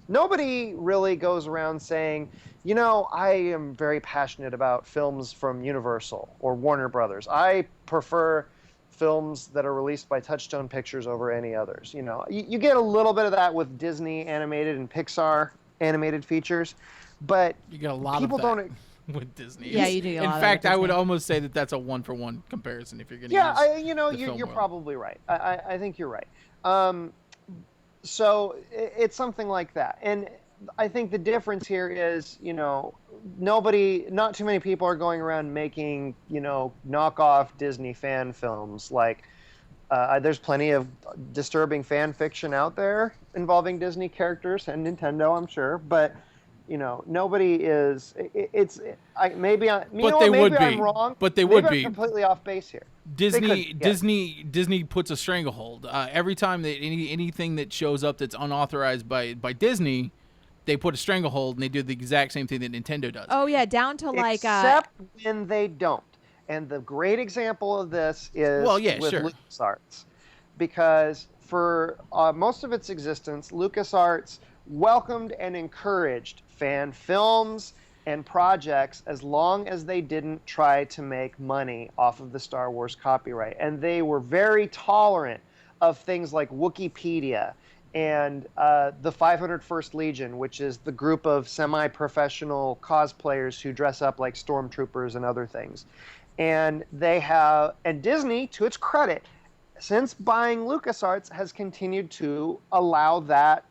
nobody really goes around saying, I am very passionate about films from Universal or Warner Brothers. I prefer films that are released by Touchstone Pictures over any others. You get a little bit of that with Disney animated and Pixar animated features, but you get a lot people of that don't with Disney. Yeah, you do. In fact, I would almost say that that's a one-for-one comparison if you're going to you're probably right. I think you're right. So it's something like that. And I think the difference here is, not too many people are going around making, knockoff Disney fan films. Like, there's plenty of disturbing fan fiction out there involving Disney characters and Nintendo, I'm sure. But, nobody is. Maybe I'm wrong. But they would be I'm completely off base here. Disney puts a stranglehold. Every time that anything that shows up that's unauthorized by Disney, they put a stranglehold and they do the exact same thing that Nintendo does. Oh yeah, down to except when they don't. And the great example of this is with LucasArts, because for most of its existence, LucasArts welcomed and encouraged fan films and projects as long as they didn't try to make money off of the Star Wars copyright. And they were very tolerant of things like Wikipedia and the 501st Legion, which is the group of semi-professional cosplayers who dress up like stormtroopers and other things. And Disney, to its credit, since buying LucasArts, has continued to allow that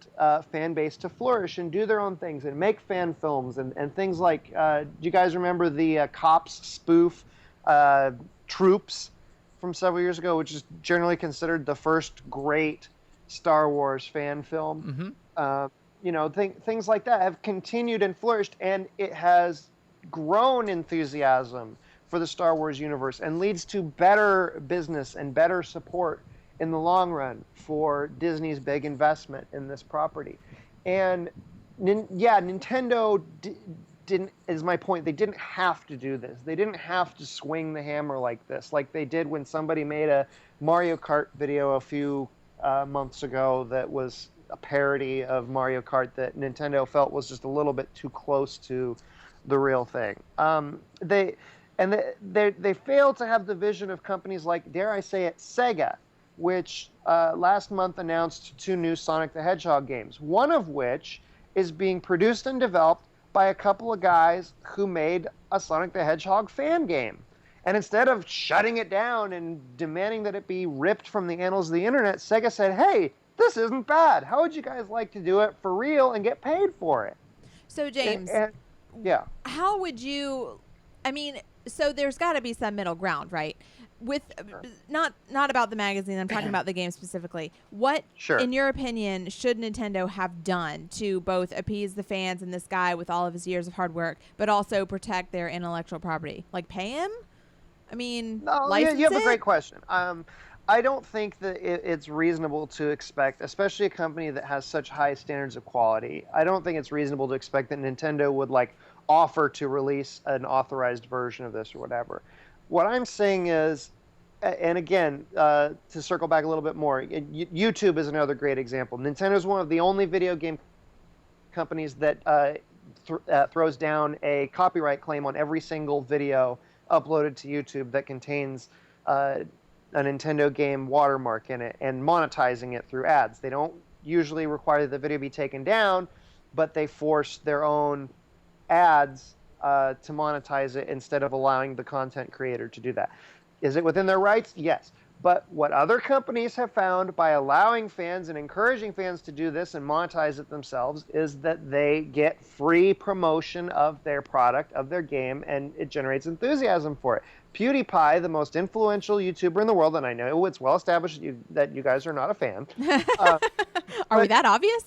fan base to flourish and do their own things and make fan films and things like, do you guys remember the Cops spoof Troops from several years ago, which is generally considered the first great Star Wars fan film? Mm-hmm. Things like that have continued and flourished, and it has grown enthusiasm for the Star Wars universe and leads to better business and better support in the long run for Disney's big investment in this property. And Nintendo didn't, is my point, they didn't have to do this. They didn't have to swing the hammer like this, like they did when somebody made a Mario Kart video a few months ago that was a parody of Mario Kart that Nintendo felt was just a little bit too close to the real thing. They failed to have the vision of companies like, dare I say it, Sega, which last month announced 2 new Sonic the Hedgehog games, one of which is being produced and developed by a couple of guys who made a Sonic the Hedgehog fan game. And instead of shutting it down and demanding that it be ripped from the annals of the internet, Sega said, hey, this isn't bad. How would you guys like to do it for real and get paid for it? So, James, yeah. How would you, I mean, so there's got to be some middle ground, right? With not about the magazine, I'm talking about the game specifically. What, in your opinion, should Nintendo have done to both appease the fans and this guy with all of his years of hard work, but also protect their intellectual property? Like pay him? I mean, no, you have a great question. I don't think that it's reasonable to expect, especially a company that has such high standards of quality, I don't think it's reasonable to expect that Nintendo would like offer to release an authorized version of this or whatever. What I'm saying is, and again, to circle back a little bit more, YouTube is another great example. Nintendo is one of the only video game companies that throws down a copyright claim on every single video uploaded to YouTube that contains a Nintendo game watermark in it and monetizing it through ads. They don't usually require that the video be taken down, but they force their own ads to monetize it instead of allowing the content creator to do that. Is it within their rights? Yes. But what other companies have found by allowing fans and encouraging fans to do this and monetize it themselves is that they get free promotion of their product, of their game, and it generates enthusiasm for it. PewDiePie, the most influential YouTuber in the world, and I know it's well established that you guys are not a fan. Are we that obvious?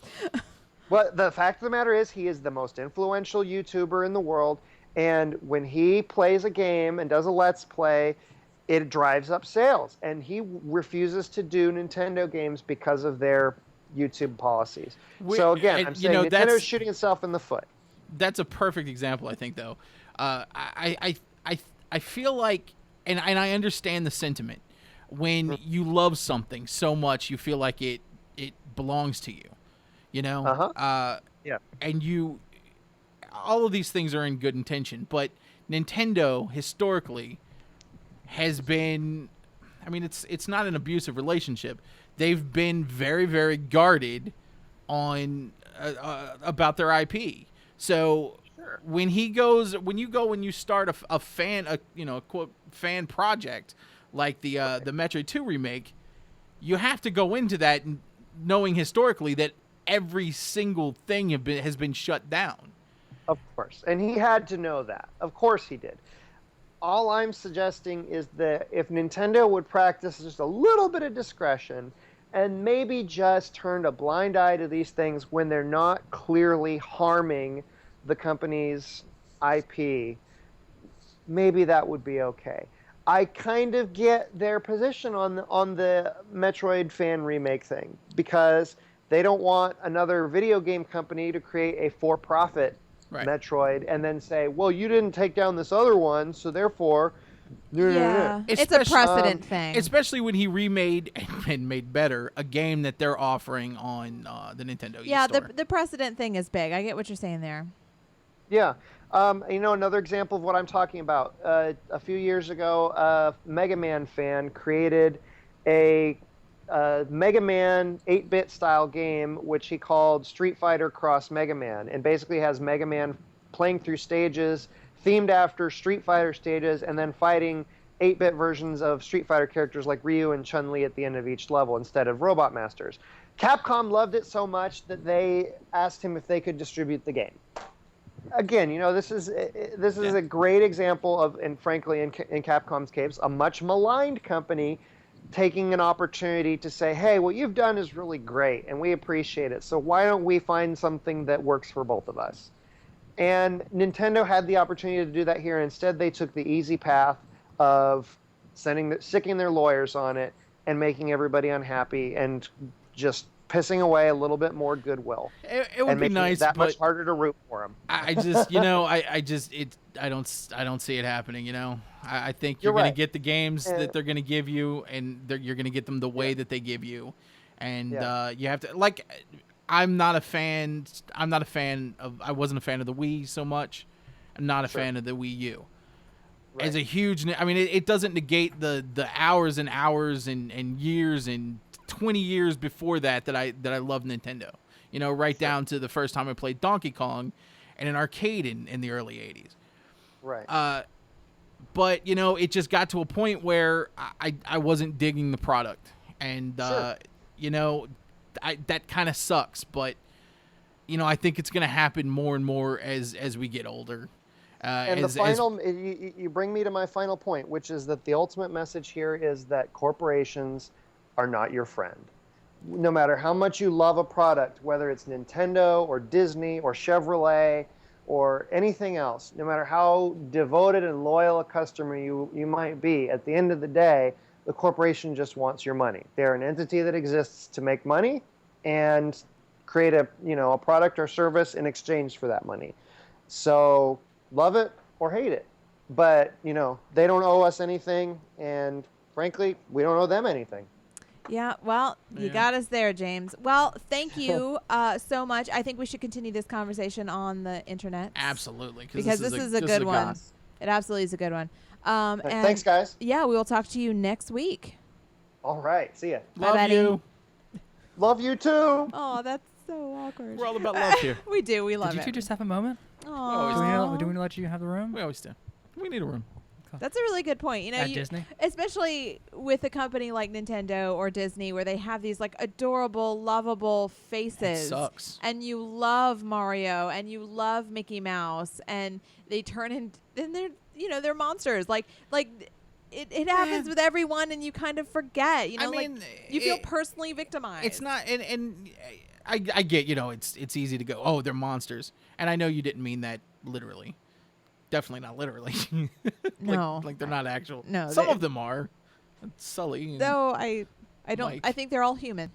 But the fact of the matter is he is the most influential YouTuber in the world, and when he plays a game and does a Let's Play, it drives up sales, and he refuses to do Nintendo games because of their YouTube policies. So again, I'm saying Nintendo's shooting itself in the foot. That's a perfect example, I think, though. I feel like, and I understand the sentiment. When you love something so much, you feel like it belongs to you, you know? Yeah. And all of these things are in good intention, but Nintendo, historically, has been, I mean, it's not an abusive relationship. They've been very, very guarded on about their IP. So when you start a fan, quote fan project like the Metroid 2 remake, you have to go into that knowing historically that every single thing has been shut down. Of course, and he had to know that. Of course he did. All I'm suggesting is that if Nintendo would practice just a little bit of discretion and maybe just turned a blind eye to these things when they're not clearly harming the company's IP, maybe that would be okay. I kind of get their position on the Metroid fan remake thing because they don't want another video game company to create a for-profit Metroid and then say, well, you didn't take down this other one, so therefore... Yeah, it's a precedent thing. Especially when he remade and made better a game that they're offering on the Nintendo eStore. Store. The precedent thing is big. I get what you're saying there. Yeah. Another example of what I'm talking about. A few years ago, a Mega Man fan created a Mega Man 8-bit style game, which he called Street Fighter Cross Mega Man, and basically has Mega Man playing through stages themed after Street Fighter stages and then fighting 8-bit versions of Street Fighter characters like Ryu and Chun-Li at the end of each level instead of Robot Masters. Capcom loved it so much that they asked him if they could distribute the game. Again, this is a great example of, and frankly, in Capcom's case, a much maligned company taking an opportunity to say, hey, what you've done is really great, and we appreciate it, so why don't we find something that works for both of us? And Nintendo had the opportunity to do that here. Instead, they took the easy path of sicking their lawyers on it and making everybody unhappy and just pissing away a little bit more goodwill. It would and be making nice, it that but much harder to root for them. I just, I don't see it happening. I think you're You're going right. to get the games And- that they're going to give you, and you're going to get them the way that they give you, and Yeah. you have to like. I'm not a fan. I wasn't a fan of the Wii so much. I'm not a fan of the Wii U. As a huge, I mean, it doesn't negate the hours and hours and years and 20 years before that I loved Nintendo. Right down to the first time I played Donkey Kong in an arcade in the early 80s. Right. But it just got to a point where I wasn't digging the product, and that kind of sucks. But I think it's going to happen more and more as we get older. And the final, you bring me to my final point, which is that the ultimate message here is that corporations are not your friend. No matter how much you love a product, whether it's Nintendo or Disney or Chevrolet or anything else, no matter how devoted and loyal a customer you might be, at the end of the day, the corporation just wants your money. They're an entity that exists to make money and create a product or service in exchange for that money. So love it or hate it. But, they don't owe us anything, and frankly, we don't owe them anything. Yeah, well, you got us there, James. Well, thank you so much. I think we should continue this conversation on the internet. Absolutely. Because this is a good one. It absolutely is a good one. And thanks, guys. Yeah, we will talk to you next week. All right. See ya. Love Bye, you. Love you too. Oh, that's so awkward. We're all about love here. We do. We love Did you it. two just have a moment? Aww. Do we let you have the room? We always do. We need a room. That's a really good point. At Disney? Especially with a company like Nintendo or Disney, where they have these like adorable, lovable faces. It sucks. And you love Mario and you love Mickey Mouse, and they turn into, and they're monsters. Like it happens with everyone, and you kind of forget. You feel personally victimized. It's not, and I get, it's easy to go, oh, they're monsters, and I know you didn't mean that literally. Definitely not literally. No. Like they're not actual. No. Some of them are. Sully. And Though I don't. Mike. I think they're all human.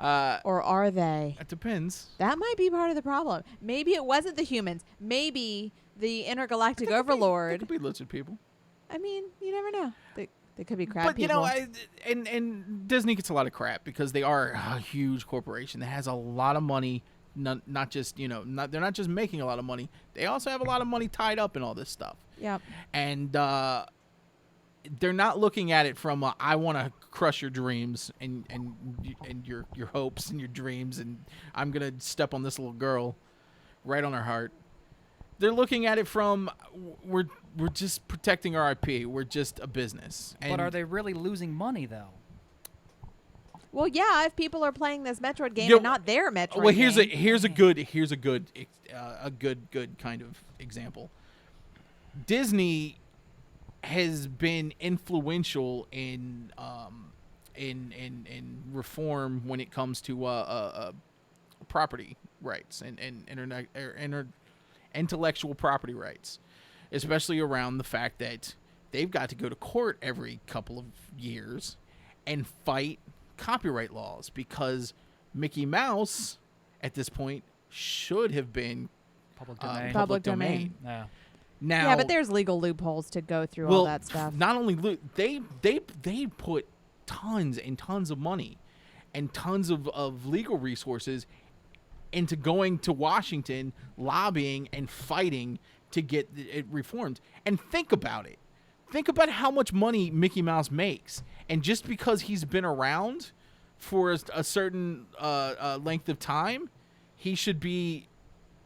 Or are they? It depends. That might be part of the problem. Maybe it wasn't the humans. Maybe the intergalactic overlord. They could be lizard people. I mean, you never know. They could be crab But people. and Disney gets a lot of crap because they are a huge corporation that has a lot of money. Not just they're not just making a lot of money. They also have a lot of money tied up in all this stuff. Yep. And they're not looking at it from I want to crush your dreams and your hopes and your dreams, and I'm gonna step on this little girl right on her heart. They're looking at it from we're just protecting our IP. We're just a business. But are they really losing money though? Well, yeah. If people are playing this Metroid game and not their Metroid. Well, game. here's a good kind of example. Disney has been influential in reform when it comes to property rights and intellectual property rights, especially around the fact that they've got to go to court every couple of years and fight copyright laws because Mickey Mouse at this point should have been Public domain. Yeah. Now, Yeah, but there's legal loopholes to go through all that stuff. Not only they put tons and tons of money and tons of legal resources into going to Washington, lobbying and fighting to get it reformed. And think about it. Think about how much money Mickey Mouse makes. And just because he's been around for a certain length of time, he should be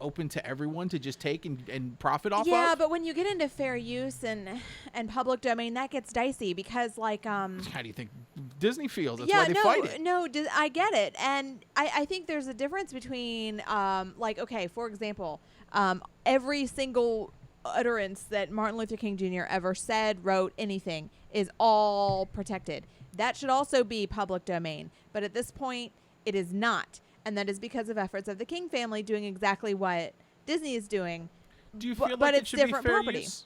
open to everyone to just take and profit off of. Yeah, but when you get into fair use and public domain, that gets dicey because, like, How do you think Disney feels? That's yeah, why they fight it. I get it, and I think there's a difference between, okay, for example, every single utterance that Martin Luther King Jr. ever said, wrote, anything is all protected. That should also be public domain, but at this point, it is not. And that is because of efforts of the King family doing exactly what Disney is doing Do you Bu- feel but like it it's should be different fair property. use?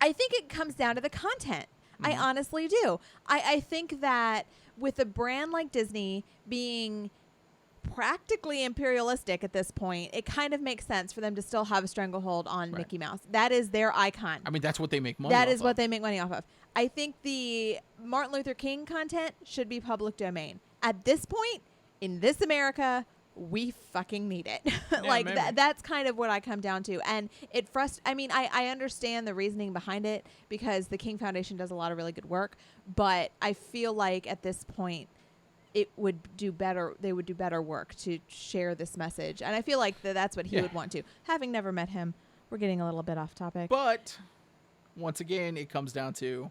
I think it comes down to the content. I Mhm. honestly do. I think that with a brand like Disney being practically imperialistic at this point, it kind of makes sense for them to still have a stranglehold on Right. Mickey Mouse. That is their icon. I mean, that's what they make money. That off is what of. they make money off of. I think the Martin Luther King content should be public domain. At this point, in this America, we fucking need it. Like maybe. that's kind of what I come down to. And it I mean, I understand the reasoning behind it because the King Foundation does a lot of really good work, but I feel like at this point it would do better. They would do better work to share this message. And I feel like that's what he Yeah. would want to. Having never met him, we're getting a little bit off topic. But once again, it comes down to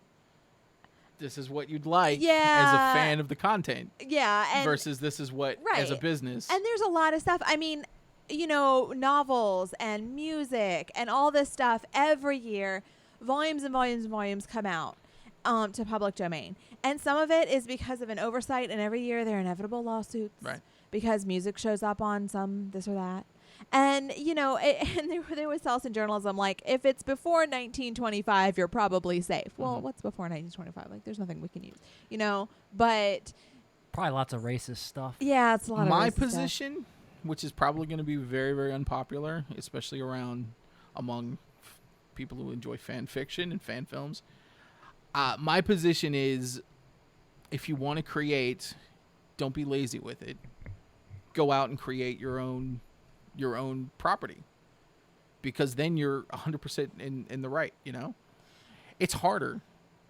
this is what you'd like as a Yeah. fan of the content Yeah, and versus this is what as a Right. business. And there's a lot of stuff. I mean, you know, novels and music and all this stuff every year, volumes and volumes and volumes come out to public domain. And some of it is because of an oversight, and every year there are inevitable lawsuits. Right. Because music shows up on some this or that. And, you know, and there was else in journalism, like, if it's before 1925, you're probably safe. Well, what's before 1925? Like, there's nothing we can use, you know? But, Probably lots of racist stuff. yeah, it's a lot My of racist stuff. position, which is probably going to be very, very unpopular, especially among people who enjoy fan fiction and fan films. My position is, if you want to create, don't be lazy with it. Go out and create your own property, because then you're 100% in the right. You know, it's harder.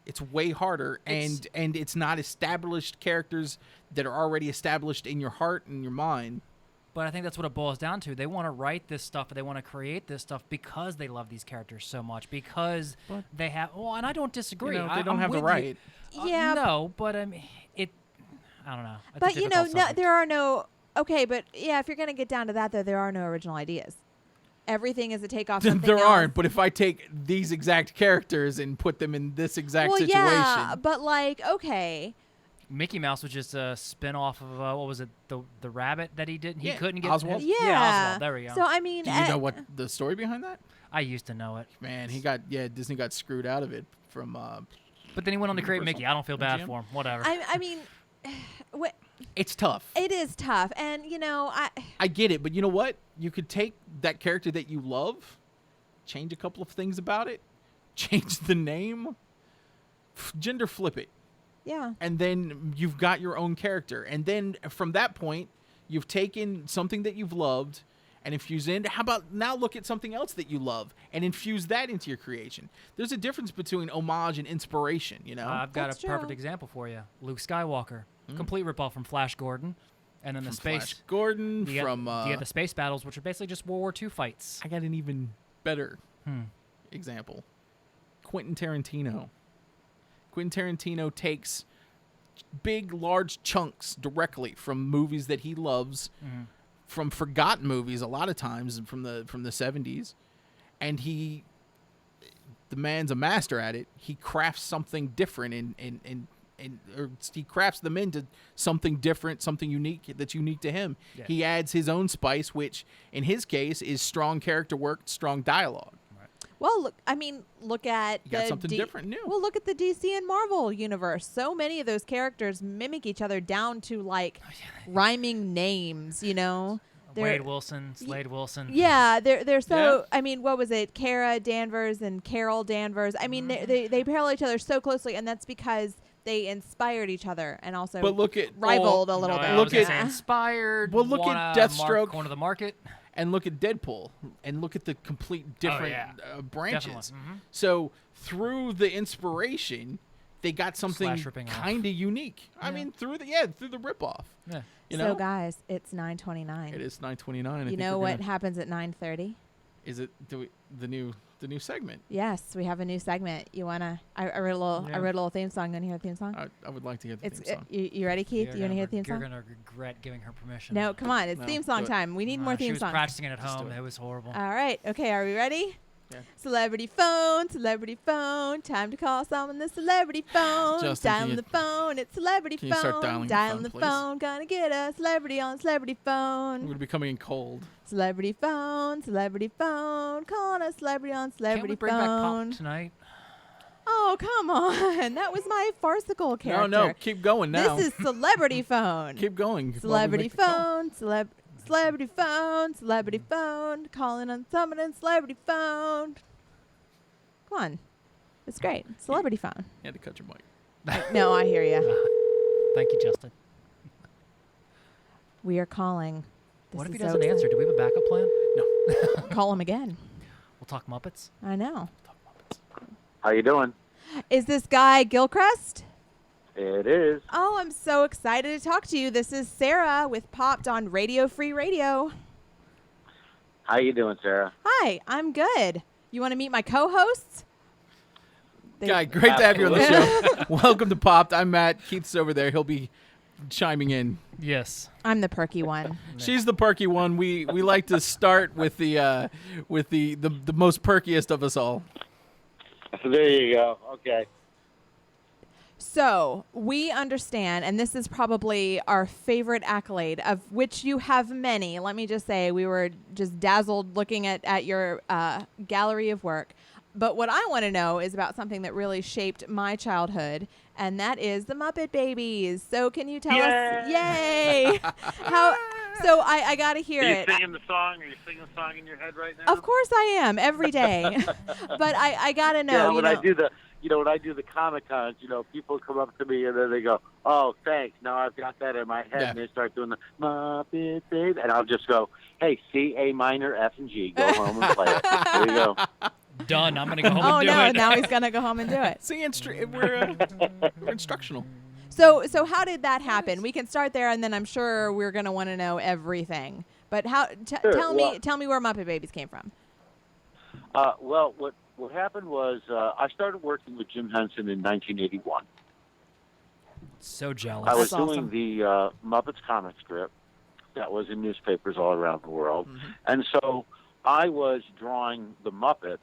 It's way harder, and it's not established characters that are already established in your heart and your mind. But I think that's what it boils down to. They want to write this stuff, they want to create this stuff because they love these characters so much. Because they have. Well, and I don't disagree. You know, they I'm don't have the with you. right. Yeah. No, but I mean, I don't know. It's a But you know, difficult no, subject. there are no. Okay, but yeah, if you're gonna get down to that, though, there are no original ideas. Everything is a takeoff. Something There else. aren't, but if I take these exact characters and put them in this exact Well, situation, yeah, but like, okay, Mickey Mouse was just a spin-off of what was it, the rabbit that he did? He Yeah, couldn't get Oswald. yeah, Oswald. There we go. So I mean, do you know what the story behind that? I used to know it, Man, Disney got screwed out of it from. but then he went on to create Universal. Mickey. I don't feel bad MGM? for him. Whatever. I mean, It's tough. it is tough, and you know, I get it, but you know what? You could take that character that you love, change a couple of things about it, change the name, gender flip it, yeah, and then you've got your own character. And then from that point, you've taken something that you've loved and infused in. How about now look at something else that you love and infuse that into your creation? There's a difference between homage and inspiration, you know? I've got That's a perfect true. example for you. Luke Skywalker, complete ripoff from Flash Gordon, and then the From space. Flash Gordon, You got- from... you got the space battles, which are basically just World War II fights. I got an even better Hmm. example. Quentin Tarantino. Quentin Tarantino takes big, large chunks directly from movies that he loves, from forgotten movies a lot of times from the 70s, and the man's a master at it. He crafts something different or he crafts them into something different, something unique that's unique to him. Yeah. He adds his own spice, which in his case is strong character work, strong dialogue. well, look at You got the something different, new. Well, look at the DC and Marvel universe. So many of those characters mimic each other down to like rhyming names. You know, Wade Wilson, Slade Wilson. Yeah, they're so. Yeah. I mean, what was it? Kara Danvers and Carol Danvers. I mean, they parallel each other so closely, and that's because they inspired each other and also But look at rivaled a little No, bit. I Look was gonna at- say inspired. Well, look wanna at Deathstroke. Corner of the market. And look at Deadpool, and look at the complete different yeah. branches. Definitely. Mhm. So through the inspiration, they got something Slash ripping off. kind of unique. I mean, through the ripoff. Yeah. You So know, guys, it's 9:29. it is 9:29. You know what happens at 9:30? Is it the new segment? Yes, we have a new segment. You wanna? I wrote a little. Yeah. I wrote a little theme song. You wanna hear the theme song? I would like to get the It's theme song. you ready, Keith? You're You wanna gonna hear the theme You're song? gonna regret giving her permission. No, come on. It's No, theme do song it. time. We need more She theme was songs. practicing it at Just do home. it. It was horrible. All right. Okay. Are we ready? Yeah. Celebrity phone, time to call someone the celebrity phone. Justin, can Dialing you- the phone, it's celebrity can you start phone. dialing the Dialing phone, the please? phone, gonna get a celebrity on celebrity I'm phone. going to be coming in cold. Celebrity phone, calling a celebrity on Can't celebrity we bring back phone. Pop tonight? Oh, come on. That was my farcical character. No, keep going now. This is celebrity phone. Keep going. while we Celebrity make the call. phone, celebrity phone, calling on someone in celebrity phone. Come on. It's great. Celebrity phone. You had to cut your mic. No, I hear you. Thank you, Justin. We are calling. This What if he is so doesn't answer? Do we have a backup plan? exciting. Call him again. We'll talk Muppets. I know. How you doing? Is this guy Gilchrist? It is. Oh, I'm so excited to talk to you. This is Sarah with Popped on Radio Free Radio. How you doing, Sarah? Hi, I'm good. You want to meet my co-hosts? Guy, great to have you on the show. Welcome to Popped. I'm Matt. Keith's over there. He'll be chiming in. Yes. I'm the perky one. She's the perky one. We like to start with the most perkiest of us all. There you go. Okay. So we understand, and this is probably our favorite accolade, of which you have many. Let me just say, we were just dazzled looking at your gallery of work. But what I want to know is about something that really shaped my childhood, and that is the Muppet Babies. So can you tell us? Yay! How? So I got to hear Are you it. singing the song? Are you singing the song in your head right now? Of course I am, every day. But I got to know. Yeah, when I do the Comic Cons, people come up to me and then they go, "Oh, thanks. Now I've got that in my head," and they start doing the Muppet Babies, and I'll just go, "Hey, C, A minor, F, and G. Go home and play it." There you go. Done. I'm gonna go home and do no! it. Now he's gonna go home and do it. See, we're instructional. So how did that happen? We can start there, and then I'm sure we're gonna want to know everything. But how? Sure, Tell me where Muppet Babies came from. Well, what happened was I started working with Jim Henson in 1981. So jealous. I was doing the Muppets comic strip that was in newspapers all around the world, and so I was drawing the Muppets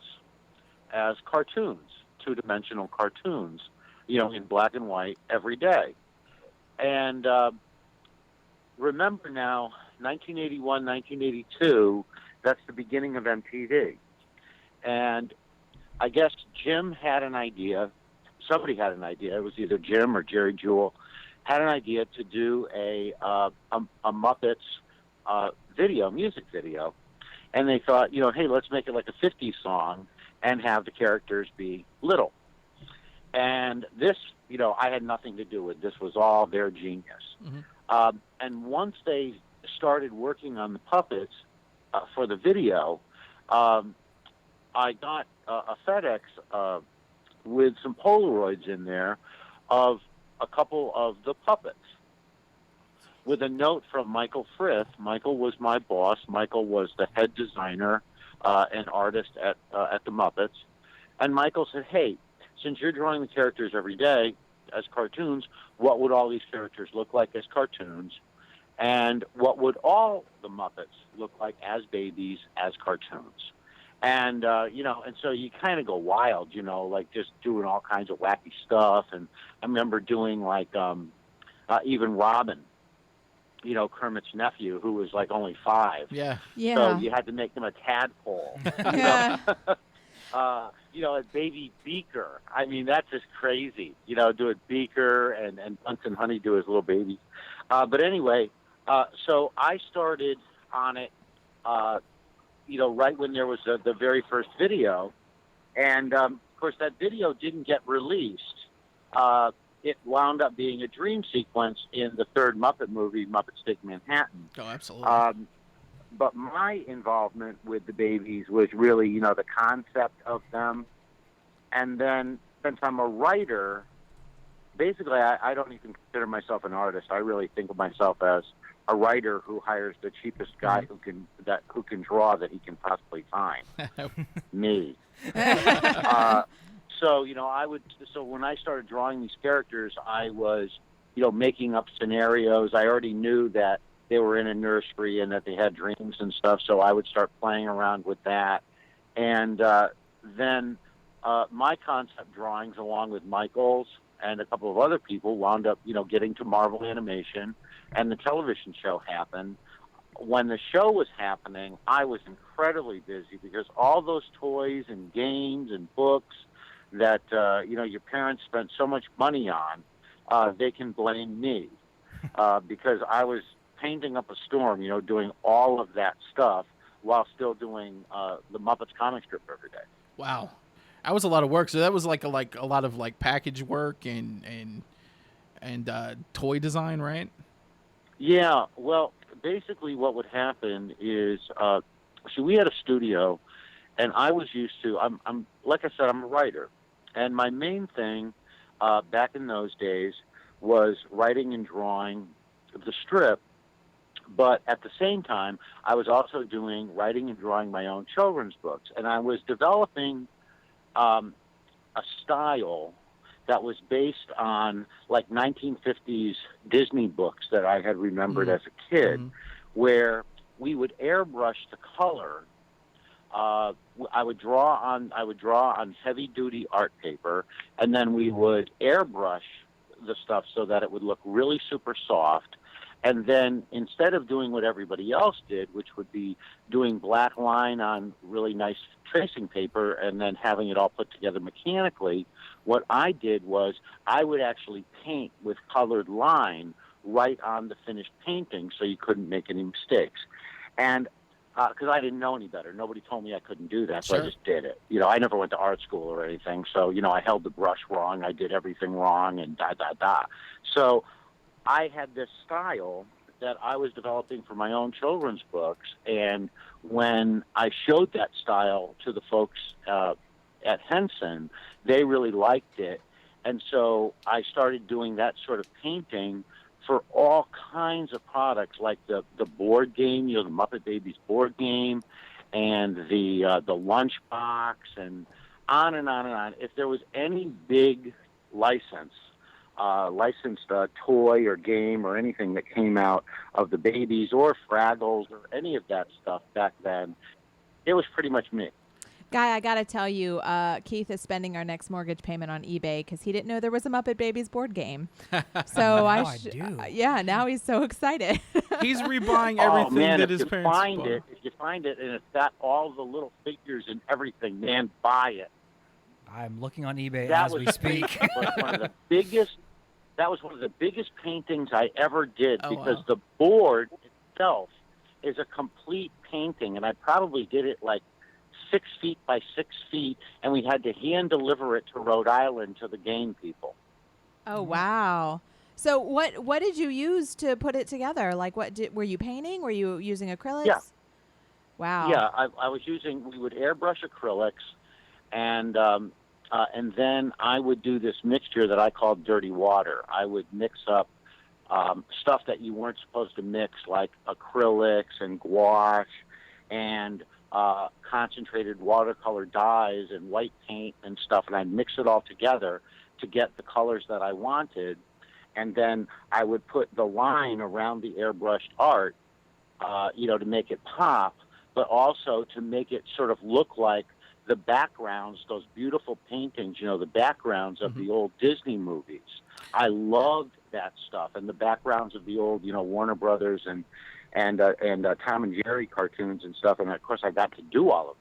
as cartoons, two-dimensional cartoons, in black and white every day. And remember now, 1981, 1982, that's the beginning of MTV. And I guess Jim had an idea, somebody had an idea, it was either Jim or Jerry Jewell, had an idea to do a Muppets music video. And they thought, hey, let's make it like a 50s song and have the characters be little. And this, I had nothing to do with. This was all their genius. And once they started working on the puppets for the video, I got a FedEx with some Polaroids in there of a couple of the puppets, with a note from Michael Frith. Michael was my boss. Michael was the head designer and artist at the Muppets. And Michael said, hey, since you're drawing the characters every day as cartoons, what would all these characters look like as cartoons? And what would all the Muppets look like as babies as cartoons? And, and so you kind of go wild, like just doing all kinds of wacky stuff. And I remember doing like even Robin, Kermit's nephew, who was like only 5. Yeah. So you had to make him a tadpole. Yeah. Baby Beaker. I mean, that's just crazy. Do it Beaker and Bunsen Honeydew as little babies. But anyway, so I started on it, right when there was the very first video. And, of course, that video didn't get released. It wound up being a dream sequence in the third Muppet movie, Muppets Take Manhattan. Oh, absolutely. But my involvement with the babies was really, the concept of them. And then, since I'm a writer, basically I don't even consider myself an artist. I really think of myself as a writer who hires the cheapest guy who can draw that he can possibly find. Me. So when I started drawing these characters, I was, making up scenarios. I already knew that they were in a nursery and that they had dreams and stuff, so I would start playing around with that. And then my concept drawings, along with Michael's and a couple of other people, wound up, getting to Marvel Animation, and the television show happened. When the show was happening, I was incredibly busy because all those toys and games and books that your parents spent so much money on, they can blame me because I was painting up a storm, doing all of that stuff while still doing the Muppets comic strip every day. Wow, that was a lot of work. So that was like a lot of package work and toy design, right? Yeah. Well, basically, what would happen is, so we had a studio, and I was used to. I'm like I said, I'm a writer, and my main thing back in those days was writing and drawing the strip. But at the same time, I was also doing writing and drawing my own children's books. And I was developing a style that was based on 1950s Disney books that I had remembered as a kid, where we would airbrush the color. I would draw on heavy duty art paper, and then we would airbrush the stuff so that it would look really super soft. And then instead of doing what everybody else did, which would be doing black line on really nice tracing paper and then having it all put together mechanically, what I did was I would actually paint with colored line right on the finished painting so you couldn't make any mistakes. And because I didn't know any better. Nobody told me I couldn't do that, so I just did it. I never went to art school or anything, so, I held the brush wrong, I did everything wrong, and da-da-da. So I had this style that I was developing for my own children's books, and when I showed that style to the folks at Henson, they really liked it, and so I started doing that sort of painting for all kinds of products, like the board game, the Muppet Babies board game, and the lunchbox, and on and on and on. If there was any big licensed toy or game or anything that came out of the Babies or Fraggles or any of that stuff back then, it was pretty much me. Guy, I got to tell you, Keith is spending our next mortgage payment on eBay because he didn't know there was a Muppet Babies board game. So I do. Yeah, now he's so excited. He's rebuying everything that his parents bought. If you find it and it's got all the little figures and everything, man, buy it. I'm looking on eBay as we speak. That was one of the biggest paintings I ever did because the board itself is a complete painting, and I probably did it 6 feet by 6 feet, and we had to hand deliver it to Rhode Island to the game people. Oh wow! So what did you use to put it together? Were you painting? Were you using acrylics? Yeah. Wow. Yeah, I was using. We would airbrush acrylics, and then I would do this mixture that I called dirty water. I would mix up stuff that you weren't supposed to mix, like acrylics and gouache and concentrated watercolor dyes and white paint and stuff, and I'd mix it all together to get the colors that I wanted, and then I would put the line around the airbrushed art, to make it pop, but also to make it sort of look like the backgrounds, those beautiful paintings, the backgrounds of the old Disney movies. I loved that stuff, and the backgrounds of the old, Warner Brothers and Tom and Jerry cartoons and stuff, and of course I got to do all of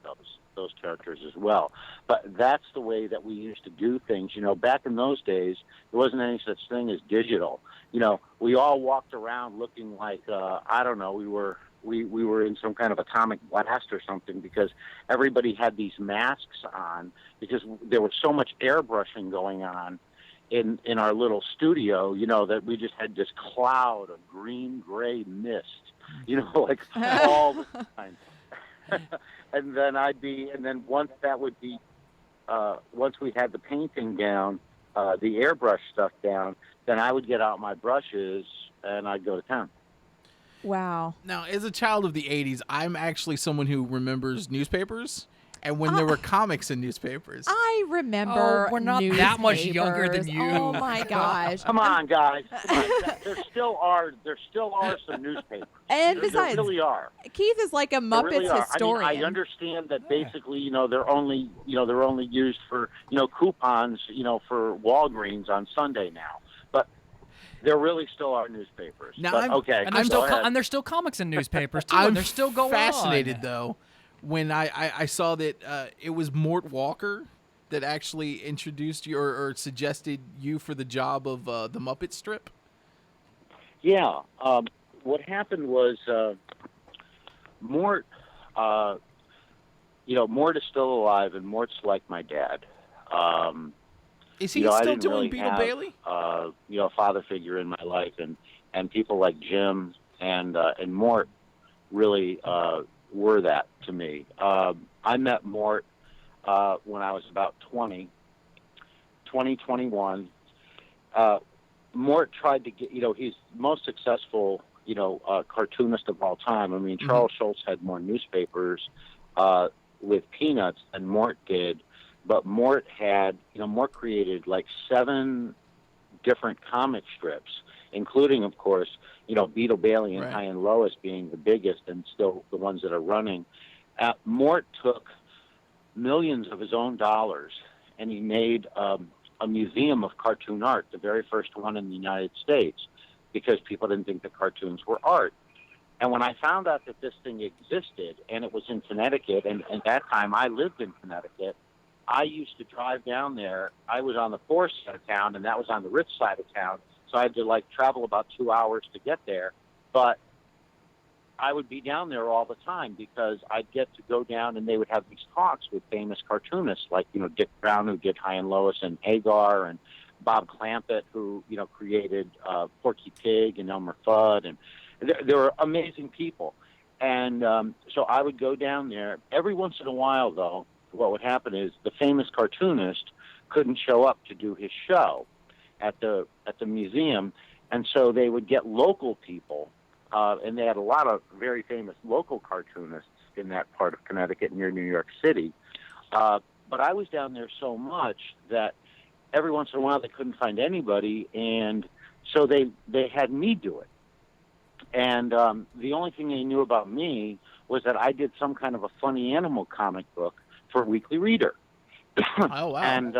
those characters as well. But that's the way that we used to do things. Back in those days, there wasn't any such thing as digital. We all walked around looking like I don't know, we were in some kind of atomic blast or something, because everybody had these masks on because there was so much airbrushing going on in our little studio, that we just had this cloud of green-gray mist, all the time. And then once we had the painting down, the airbrush stuff down, then I would get out my brushes and I'd go to town. Wow. Now, as a child of the 80s, I'm actually someone who remembers newspapers. and when there were comics in newspapers. I remember. Oh, we're not that much younger than newspapers. you. Oh my gosh! Come on, guys. Come on. There still are some newspapers. And There besides, really are. Keith is like a There Muppets really are. historian. I mean, I understand that basically, they're only used for, coupons, for Walgreens on Sunday now. But there really still are newspapers. Now, But, okay. And there's go still ahead. there's still comics in newspapers too. I'm and they're still going fascinated on. though when I saw that it was Mort Walker that actually introduced you or suggested you for the job of the Muppet strip. Yeah. What happened was Mort, Mort is still alive, and Mort's like my dad. Is he I still didn't doing really Beetle have, Bailey? A father figure in my life, and people like Jim and Mort really were that to me. I met Mort when I was about 21. Mort tried to get, he's the most successful, cartoonist of all time. I mean, Charles Schultz had more newspapers with Peanuts than Mort did, but Mort had, Mort created like 7 different comic strips, including, of course, Beetle Bailey and High and Lois being the biggest and still the ones that are running. Mort took millions of his own dollars, and he made a museum of cartoon art, the very first one in the United States, because people didn't think that cartoons were art. And when I found out that this thing existed, and it was in Connecticut, and at that time I lived in Connecticut, I used to drive down there. I was on the poor side of town, and that was on the rich side of town, so I had to travel about 2 hours to get there. But I would be down there all the time because I'd get to go down, and they would have these talks with famous cartoonists like, Dick Brown, who did High and Lois and Hagar, and Bob Clampett, who, created Porky Pig and Elmer Fudd. And there were amazing people. And so I would go down there. Every once in a while, though, what would happen is the famous cartoonist couldn't show up to do his show at the museum, and so they would get local people, and they had a lot of very famous local cartoonists in that part of Connecticut near New York City. But I was down there so much that every once in a while they couldn't find anybody, and so they had me do it. And the only thing they knew about me was that I did some kind of a funny animal comic book for Weekly Reader. Oh, wow. And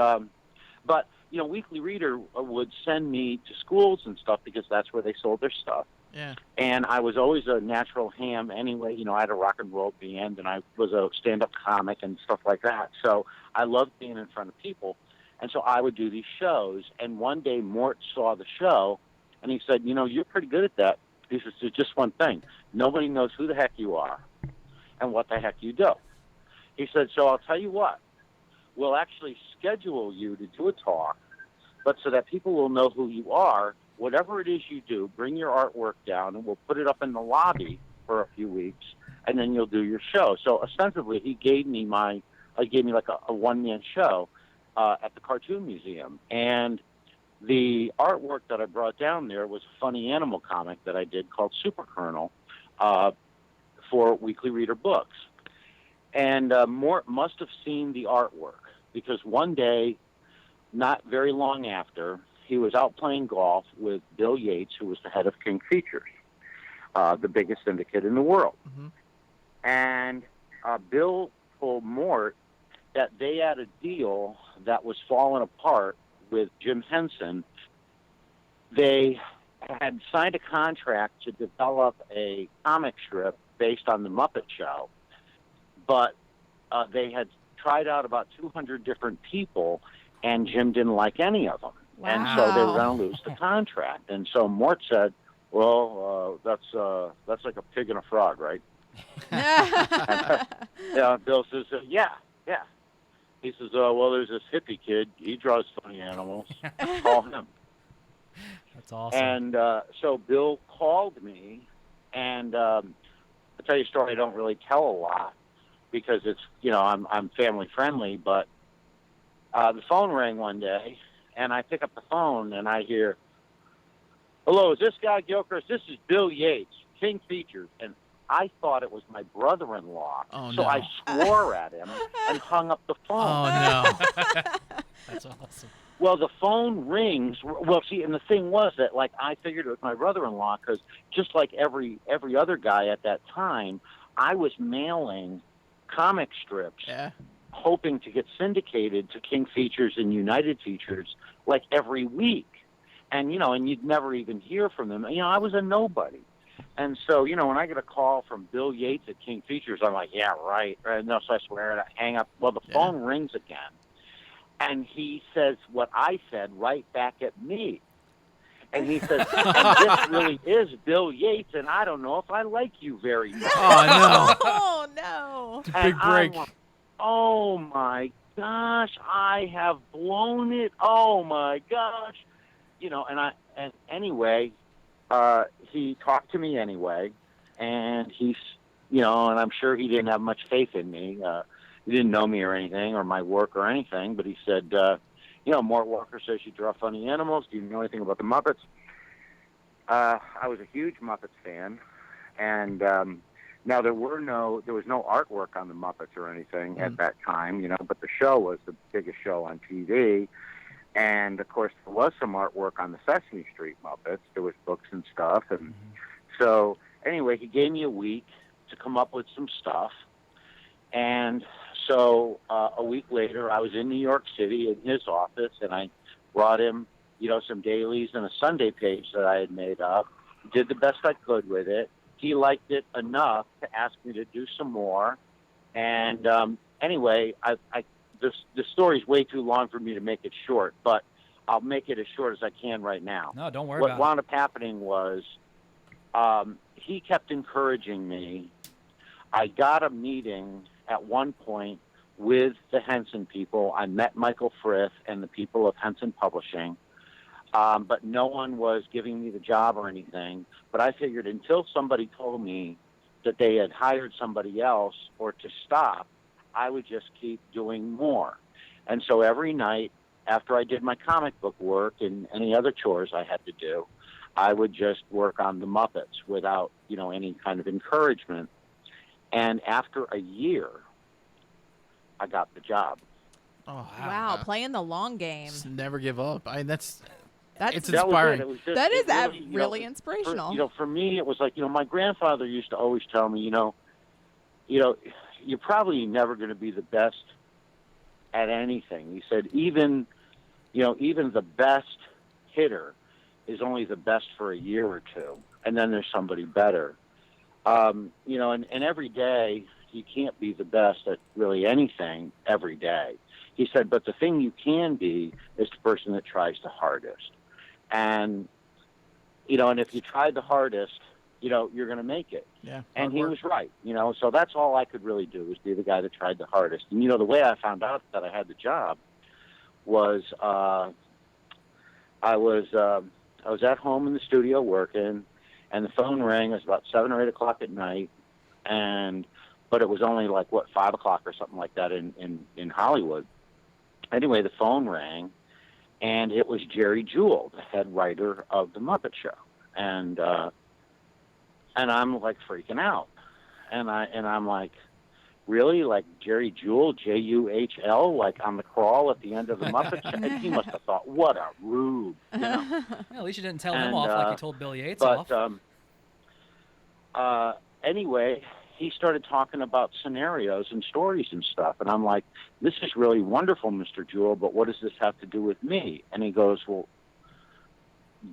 but Weekly Reader would send me to schools and stuff because that's where they sold their stuff. Yeah. And I was always a natural ham anyway. I had a rock and roll band, and I was a stand-up comic and stuff like that. So I loved being in front of people. And so I would do these shows. And one day Mort saw the show, and he said, you're pretty good at that. He says, there's just one thing. Nobody knows who the heck you are and what the heck you do. He said, so I'll tell you what. We'll actually schedule you to do a talk, but so that people will know who you are, whatever it is you do, bring your artwork down, and we'll put it up in the lobby for a few weeks, and then you'll do your show. So ostensibly, he gave me like a one-man show at the Cartoon Museum. And the artwork that I brought down there was a funny animal comic that I did called Super Colonel for Weekly Reader books. And Mort must have seen the artwork because one day, not very long after, he was out playing golf with Bill Yates, who was the head of King Features, the biggest syndicate in the world. Mm-hmm. And Bill told Mort that they had a deal that was falling apart with Jim Henson. They had signed a contract to develop a comic strip based on the Muppet Show, but they had tried out about 200 different people, and Jim didn't like any of them. Wow. And so they were going to lose the contract. And so Mort said, well, that's like a pig and a frog, right? Bill says, yeah. He says, well, there's this hippie kid. He draws funny animals. Call him. That's awesome. And so Bill called me, and I'll tell you a story I don't really tell a lot because it's, I'm family friendly, but the phone rang one day, and I pick up the phone, and I hear, hello, is this Guy Gilchrist? This is Bill Yates, King Features. And I thought it was my brother-in-law. Oh, so no. I swore at him and hung up the phone. Oh, no. That's awesome. Well, the phone rings. Well, see, and the thing was that, like, I figured it was my brother-in-law because just like every other guy at that time, I was mailing comic strips, hoping to get syndicated to King Features and United Features like every week. And, and you'd never even hear from them. I was a nobody. And so, when I get a call from Bill Yates at King Features, I'm like, yeah, right. And so I swear, and I hang up. Well, the phone rings again. And he says what I said right back at me. And he says, and this really is Bill Yates, and I don't know if I like you very much. Oh, no. Oh, no. It's a big break. I'm like, oh, my gosh, I have blown it. Oh, my gosh. And anyway, he talked to me anyway, and he's, and I'm sure he didn't have much faith in me. He didn't know me or anything or my work or anything, but he said, Mort Walker says you draw funny animals. Do you know anything about the Muppets? I was a huge Muppets fan, and now there was no artwork on the Muppets or anything at that time, but the show was the biggest show on TV. And, of course, there was some artwork on the Sesame Street Muppets. There was books and stuff. And so, anyway, he gave me a week to come up with some stuff. And so a week later, I was in New York City in his office, and I brought him, some dailies and a Sunday page that I had made up. Did the best I could with it. He liked it enough to ask me to do some more. And anyway, the story's way too long for me to make it short, but I'll make it as short as I can right now. No, don't worry What about wound up happening was he kept encouraging me. I got a meeting at one point with the Henson people. I met Michael Frith and the people of Henson Publishing, but no one was giving me the job or anything. But I figured until somebody told me that they had hired somebody else or to stop, I would just keep doing more. And so every night after I did my comic book work and any other chores I had to do, I would just work on the Muppets without, any kind of encouragement. And after a year, I got the job. Oh, Wow, playing the long game. Just never give up. It's That inspiring. It was just, That is really, really inspirational. For me, it was like, my grandfather used to always tell me, you're probably never going to be the best at anything. He said, even the best hitter is only the best for a year or two, and then there's somebody better. And every day you can't be the best at really anything every day. He said, but the thing you can be is the person that tries the hardest. And, and if you try the hardest, you're going to make it. Yeah. And he was right, so that's all I could really do was be the guy that tried the hardest. And, the way I found out that I had the job was I was at home in the studio working, and the phone rang. It was about 7 or 8 o'clock at night, but it was only 5 o'clock or something like that in Hollywood. Anyway, the phone rang, and it was Jerry Jewell, the head writer of The Muppet Show. And I'm freaking out. And I'm like, really? Like Jerry Jewell, Juhl, on the crawl at the end of the Muppet Show? And he must have thought, what a rube. Well, at least you didn't tell him off like you told Bill Yates off. But anyway, he started talking about scenarios and stories and stuff. And I'm like, this is really wonderful, Mr. Jewell, but what does this have to do with me? And he goes, well,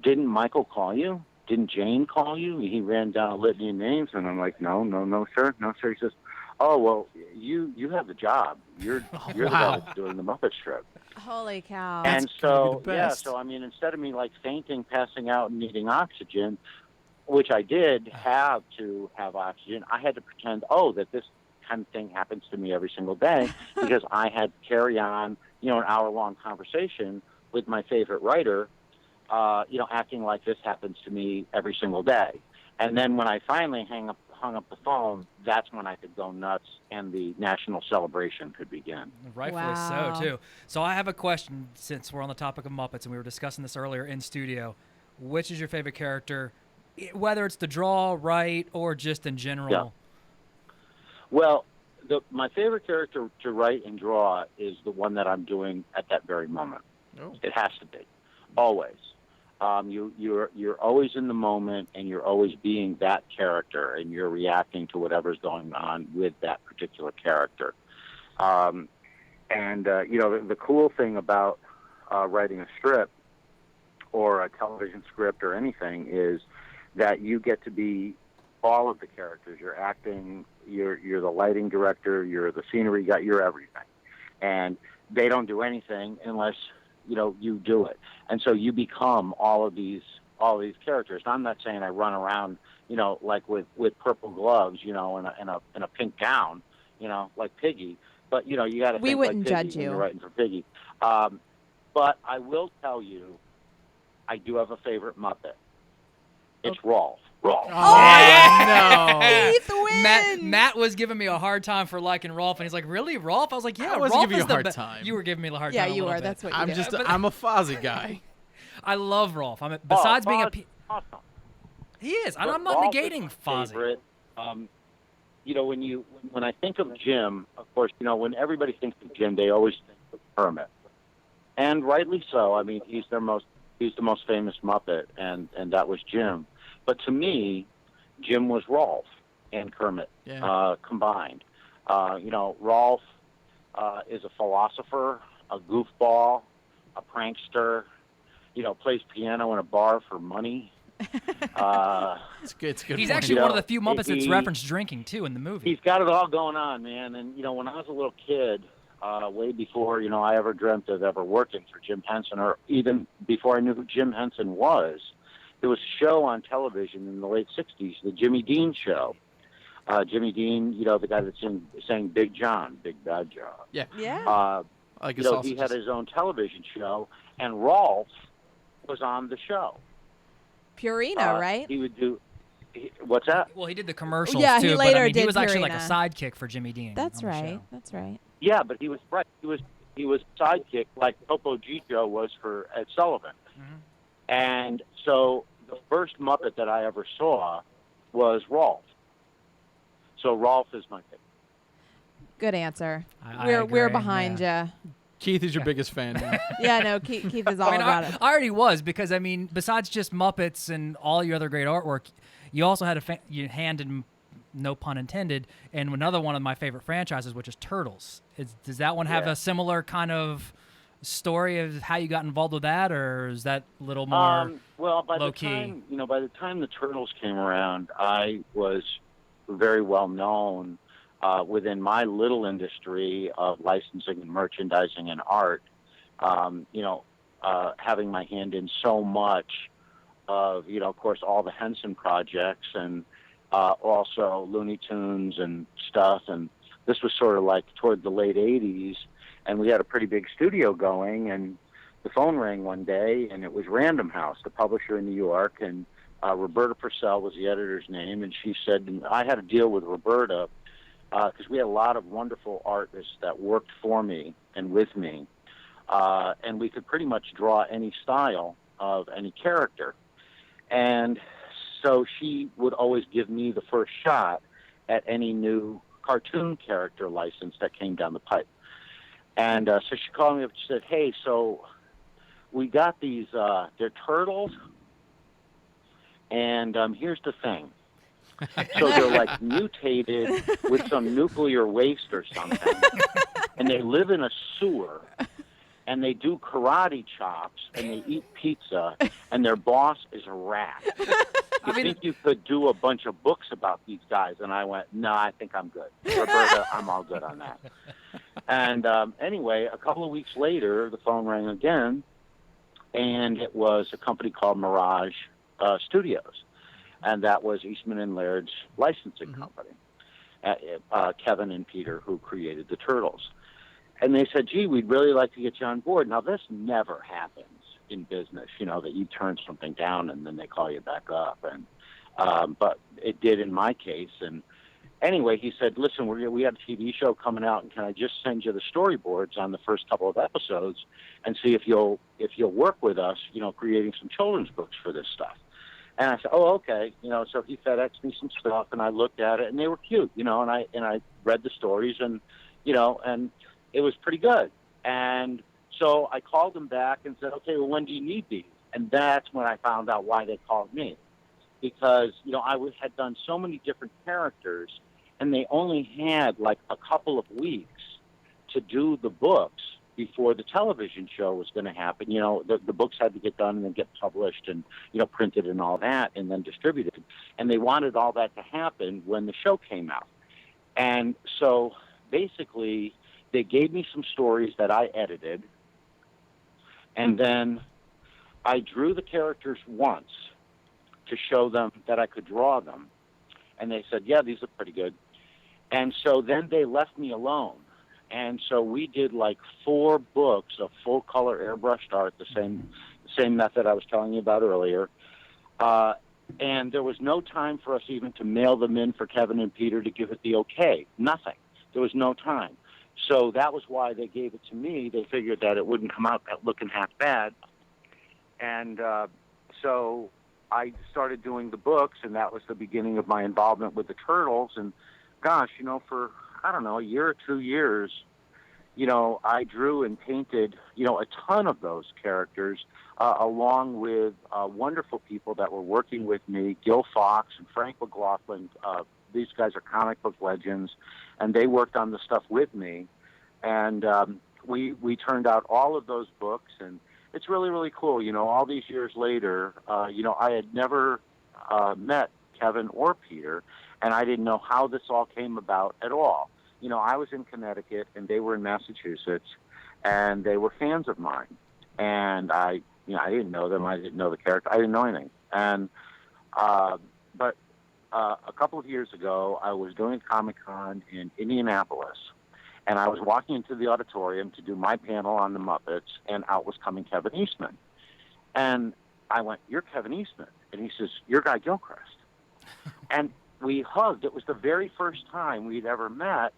didn't Michael call you? Didn't Jane call you? He ran down a litany of names, and I'm like, no, sir. He says, oh, well, you have the job. You're the guy that's doing the Muppet strip. Holy cow. And so, instead of me fainting, passing out, and needing oxygen, which I did have to have oxygen, I had to pretend, that this kind of thing happens to me every single day because I had to carry on, an hour-long conversation with my favorite writer, acting like this happens to me every single day. And then when I finally hung up the phone, that's when I could go nuts and the national celebration could begin. Rightfully so, too. So I have a question since we're on the topic of Muppets, and we were discussing this earlier in studio. Which is your favorite character whether it's the draw, write, or just in general. Yeah. Well, my favorite character to write and draw is the one that I'm doing at that very moment. Oh. It has to be, always. You're always in the moment, and you're always being that character, and you're reacting to whatever's going on with that particular character. The cool thing about writing a strip or a television script or anything is that you get to be all of the characters. You're acting, you're the lighting director, you're the scenery guy, you're everything. And they don't do anything unless you do it. And so you become all of these characters. And I'm not saying I run around, like with purple gloves, in a pink gown, like Piggy. But you got to. We think wouldn't like Piggy judge when you. you're writing for Piggy. But I will tell you, I do have a favorite Muppet. It's Rolf. Rolf. no. Keith wins. Matt was giving me a hard time for liking Rolf, and he's like, "Really, Rolf?" I was like, "Yeah, I wasn't Rolf giving you is a the hard best." time. You were giving me a hard Yeah, time. you a little were. bit. That's what you I'm do. just I'm a Fozzie guy. I love Rolf. Besides being Fozzie, awesome. he is. But I'm not Rolf is negating my Fozzie. favorite. When I think of Jim, of course, when everybody thinks of Jim, they always think of Kermit, and rightly so. I mean, he's the most famous Muppet, and that was Jim. But to me, Jim was Rolf and Kermit combined. Rolf is a philosopher, a goofball, a prankster. Plays piano in a bar for money. It's good. It's good. He's point. actually one of the few Muppets that's referenced drinking too in the movie. He's got it all going on, man. And when I was a little kid, way before I ever dreamt of ever working for Jim Henson, or even before I knew who Jim Henson was, there was a show on television in the late '60s, the Jimmy Dean Show. Jimmy Dean, the guy that sang Big John, Big Bad John. Yeah. Yeah. Like his he sausages. had his own television show, and Rolf was on the show. Purina, right? He would do. What's that? Well, he did the commercials Yeah, too. he but, later he did was actually like a Purina. sidekick for Jimmy Dean. That's on the right. show. That's right. Yeah, but he was right. He was sidekick like Topo Gigio was for Ed Sullivan. Mm-hmm. And so the first Muppet that I ever saw was Rolf. So Rolf is my favorite. Good answer. I We're agree, behind you. Keith is your biggest fan. Man. Yeah, no, Keith is all about it. I already was because besides just Muppets and all your other great artwork, you also had your hand in, no pun intended, in another one of my favorite franchises, which is Turtles. Does that one have a similar kind of story of how you got involved with that, or is that a little more low key? By the time the Turtles came around, I was very well known within my little industry of licensing and merchandising and art. Having my hand in so much of, of course, all the Henson projects and also Looney Tunes and stuff. And this was sort of like toward the late 80s, and we had a pretty big studio going, and the phone rang one day, and it was Random House, the publisher in New York, and Roberta Purcell was the editor's name, and she said, and I had a deal with Roberta because we had a lot of wonderful artists that worked for me and with me, and we could pretty much draw any style of any character. And so she would always give me the first shot at any new cartoon character license that came down the pipe. And so she called me up and she said, "Hey, so we got these, they're turtles, and here's the thing. So they're like mutated with some nuclear waste or something, and they live in a sewer, and they do karate chops, and they eat pizza, and their boss is a rat. You think you could do a bunch of books about these guys?" And I went, "No, I think I'm good. Roberta, I'm all good on that." And anyway, a couple of weeks later, the phone rang again, and it was a company called Mirage Studios. And that was Eastman and Laird's licensing company, Kevin and Peter, who created the Turtles. And they said, "Gee, we'd really like to get you on board." Now, this never happens in business, that you turn something down and then they call you back up. And but it did in my case. And anyway, he said, "Listen, we have a TV show coming out, and can I just send you the storyboards on the first couple of episodes and see if you'll work with us, creating some children's books for this stuff?" And I said, oh, okay. So he FedExed me some stuff, and I looked at it, and they were cute, and I read the stories, and, and it was pretty good. And so I called him back and said, okay, well, when do you need these? And that's when I found out why they called me. Because, I had done so many different characters, and they only had like a couple of weeks to do the books before the television show was going to happen. The books had to get done and then get published and, printed and all that and then distributed. And they wanted all that to happen when the show came out. And so basically they gave me some stories that I edited, and then I drew the characters once to show them that I could draw them. And they said, yeah, these look pretty good. And so then they left me alone. And so we did like 4 books of full color airbrushed art, the same method I was telling you about earlier. And there was no time for us even to mail them in for Kevin and Peter to give it the okay. Nothing. There was no time. So that was why they gave it to me. They figured that it wouldn't come out looking half bad. And so I started doing the books, and that was the beginning of my involvement with the Turtles. And gosh, for, I don't know, a year or 2 years, I drew and painted, a ton of those characters, along with wonderful people that were working with me, Gil Fox and Frank McLaughlin. These guys are comic book legends, and they worked on the stuff with me. And we turned out all of those books, and it's really, really cool. All these years later, I had never met Kevin or Peter, and I didn't know how this all came about at all. I was in Connecticut, and they were in Massachusetts, and they were fans of mine. And I didn't know them. I didn't know the character. I didn't know anything. And but a couple of years ago, I was doing Comic-Con in Indianapolis, and I was walking into the auditorium to do my panel on the Muppets, and out was coming Kevin Eastman. And I went, "You're Kevin Eastman." And he says, "You're Guy Gilchrist." And we hugged. It was the very first time we'd ever met.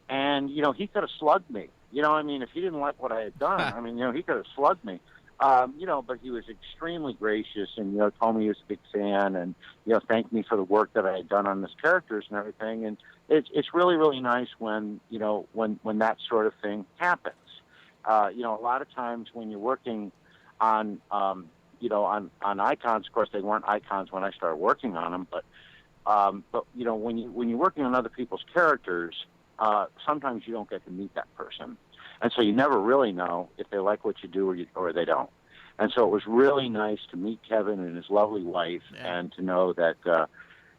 And, he could have slugged me. If he didn't like what I had done, he could have slugged me. But he was extremely gracious and, told me he was a big fan and, thanked me for the work that I had done on his characters and everything. And it's really, really nice when, when that sort of thing happens. A lot of times when you're working on, on icons, of course, they weren't icons when I started working on them, but when you're working on other people's characters, sometimes you don't get to meet that person. And so you never really know if they like what you do or they don't. And so it was really nice to meet Kevin and his lovely wife, and to know that,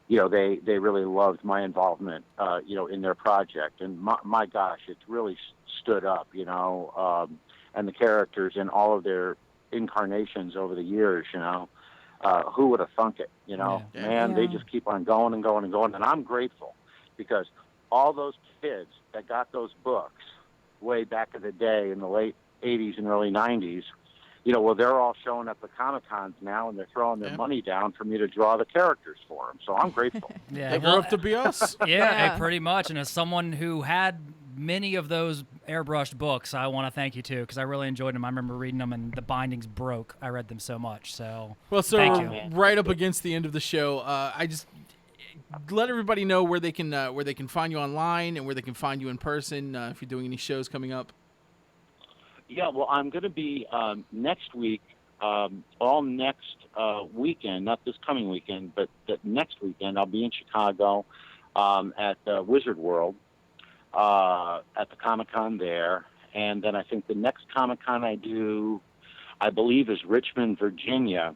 they really loved my involvement, in their project. And my gosh, it really stood up, and the characters in all of their incarnations over the years, who would have thunk it, They just keep on going and going and going. And I'm grateful because all those kids that got those books way back in the day in the late 80s and early 90s, they're all showing up at Comic-Cons now, and they're throwing their money down for me to draw the characters for them. So I'm grateful. They grew up to be us. Yeah, pretty much. And as someone who had many of those airbrushed books, I want to thank you too, because I really enjoyed them. I remember reading them, and the bindings broke. I read them so much. So thank you. Right up against the end of the show, I just let everybody know where they can find you online and where they can find you in person if you're doing any shows coming up. Yeah, well, I'm going to be next week, all next weekend, not this coming weekend, but the next weekend. I'll be in Chicago at Wizard World, at the Comic-Con there. And then I think the next Comic-Con I do, I believe, is Richmond, Virginia.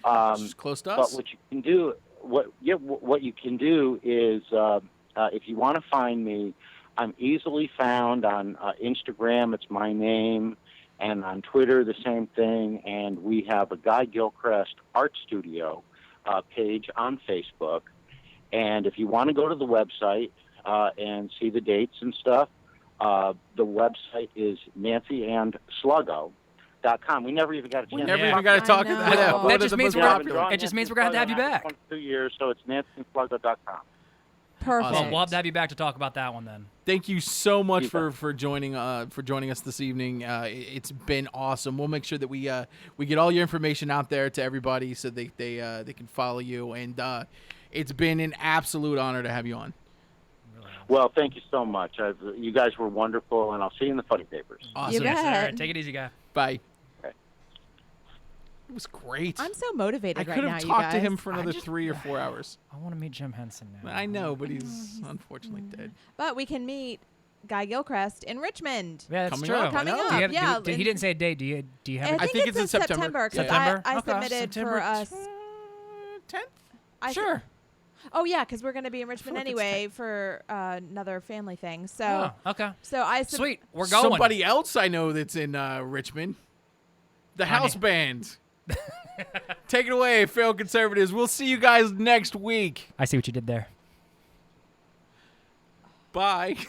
It's close to us. But what you can do, what you can do is, if you want to find me, I'm easily found on Instagram. It's my name, and on Twitter the same thing. And we have a Guy Gilchrist Art Studio page on Facebook. And if you want to go to the website and see the dates and stuff, the website is nancyandsluggo.com. We never even got a chance. We never even got to talk about that. It just means we're going to have to have you back. 2 years, so it's nancyandsluggo.com. Perfect. Well, we'll have to have you back to talk about that one then. Thank you so much for joining us this evening. It's been awesome. We'll make sure that we get all your information out there to everybody so they can follow you. And it's been an absolute honor to have you on. Well, thank you so much. You guys were wonderful, and I'll see you in the Funny Papers. Awesome. You bet. All right, take it easy, guy. Bye. Okay. It was great. I'm so motivated I right could now, have you talked to guys. him for another 3 or 4 hours. I want to meet Jim Henson now. I know, but he's unfortunately dead. But we can meet Guy Gilchrist in Richmond. Yeah, that's Coming true. up, I Coming know. up, Do you have, yeah. he didn't say a date. Do you have? I a think it's in September. 'Cause September? I Okay. submitted September for us. 10th? Sure. Oh yeah, because we're going to be in Richmond feel like it's anyway for another family thing. So Oh, okay. so I Sweet. We're going. Somebody else I know that's in Richmond. The House Band. Take it away, Feral Conservatives. We'll see you guys next week. I see what you did there. Bye.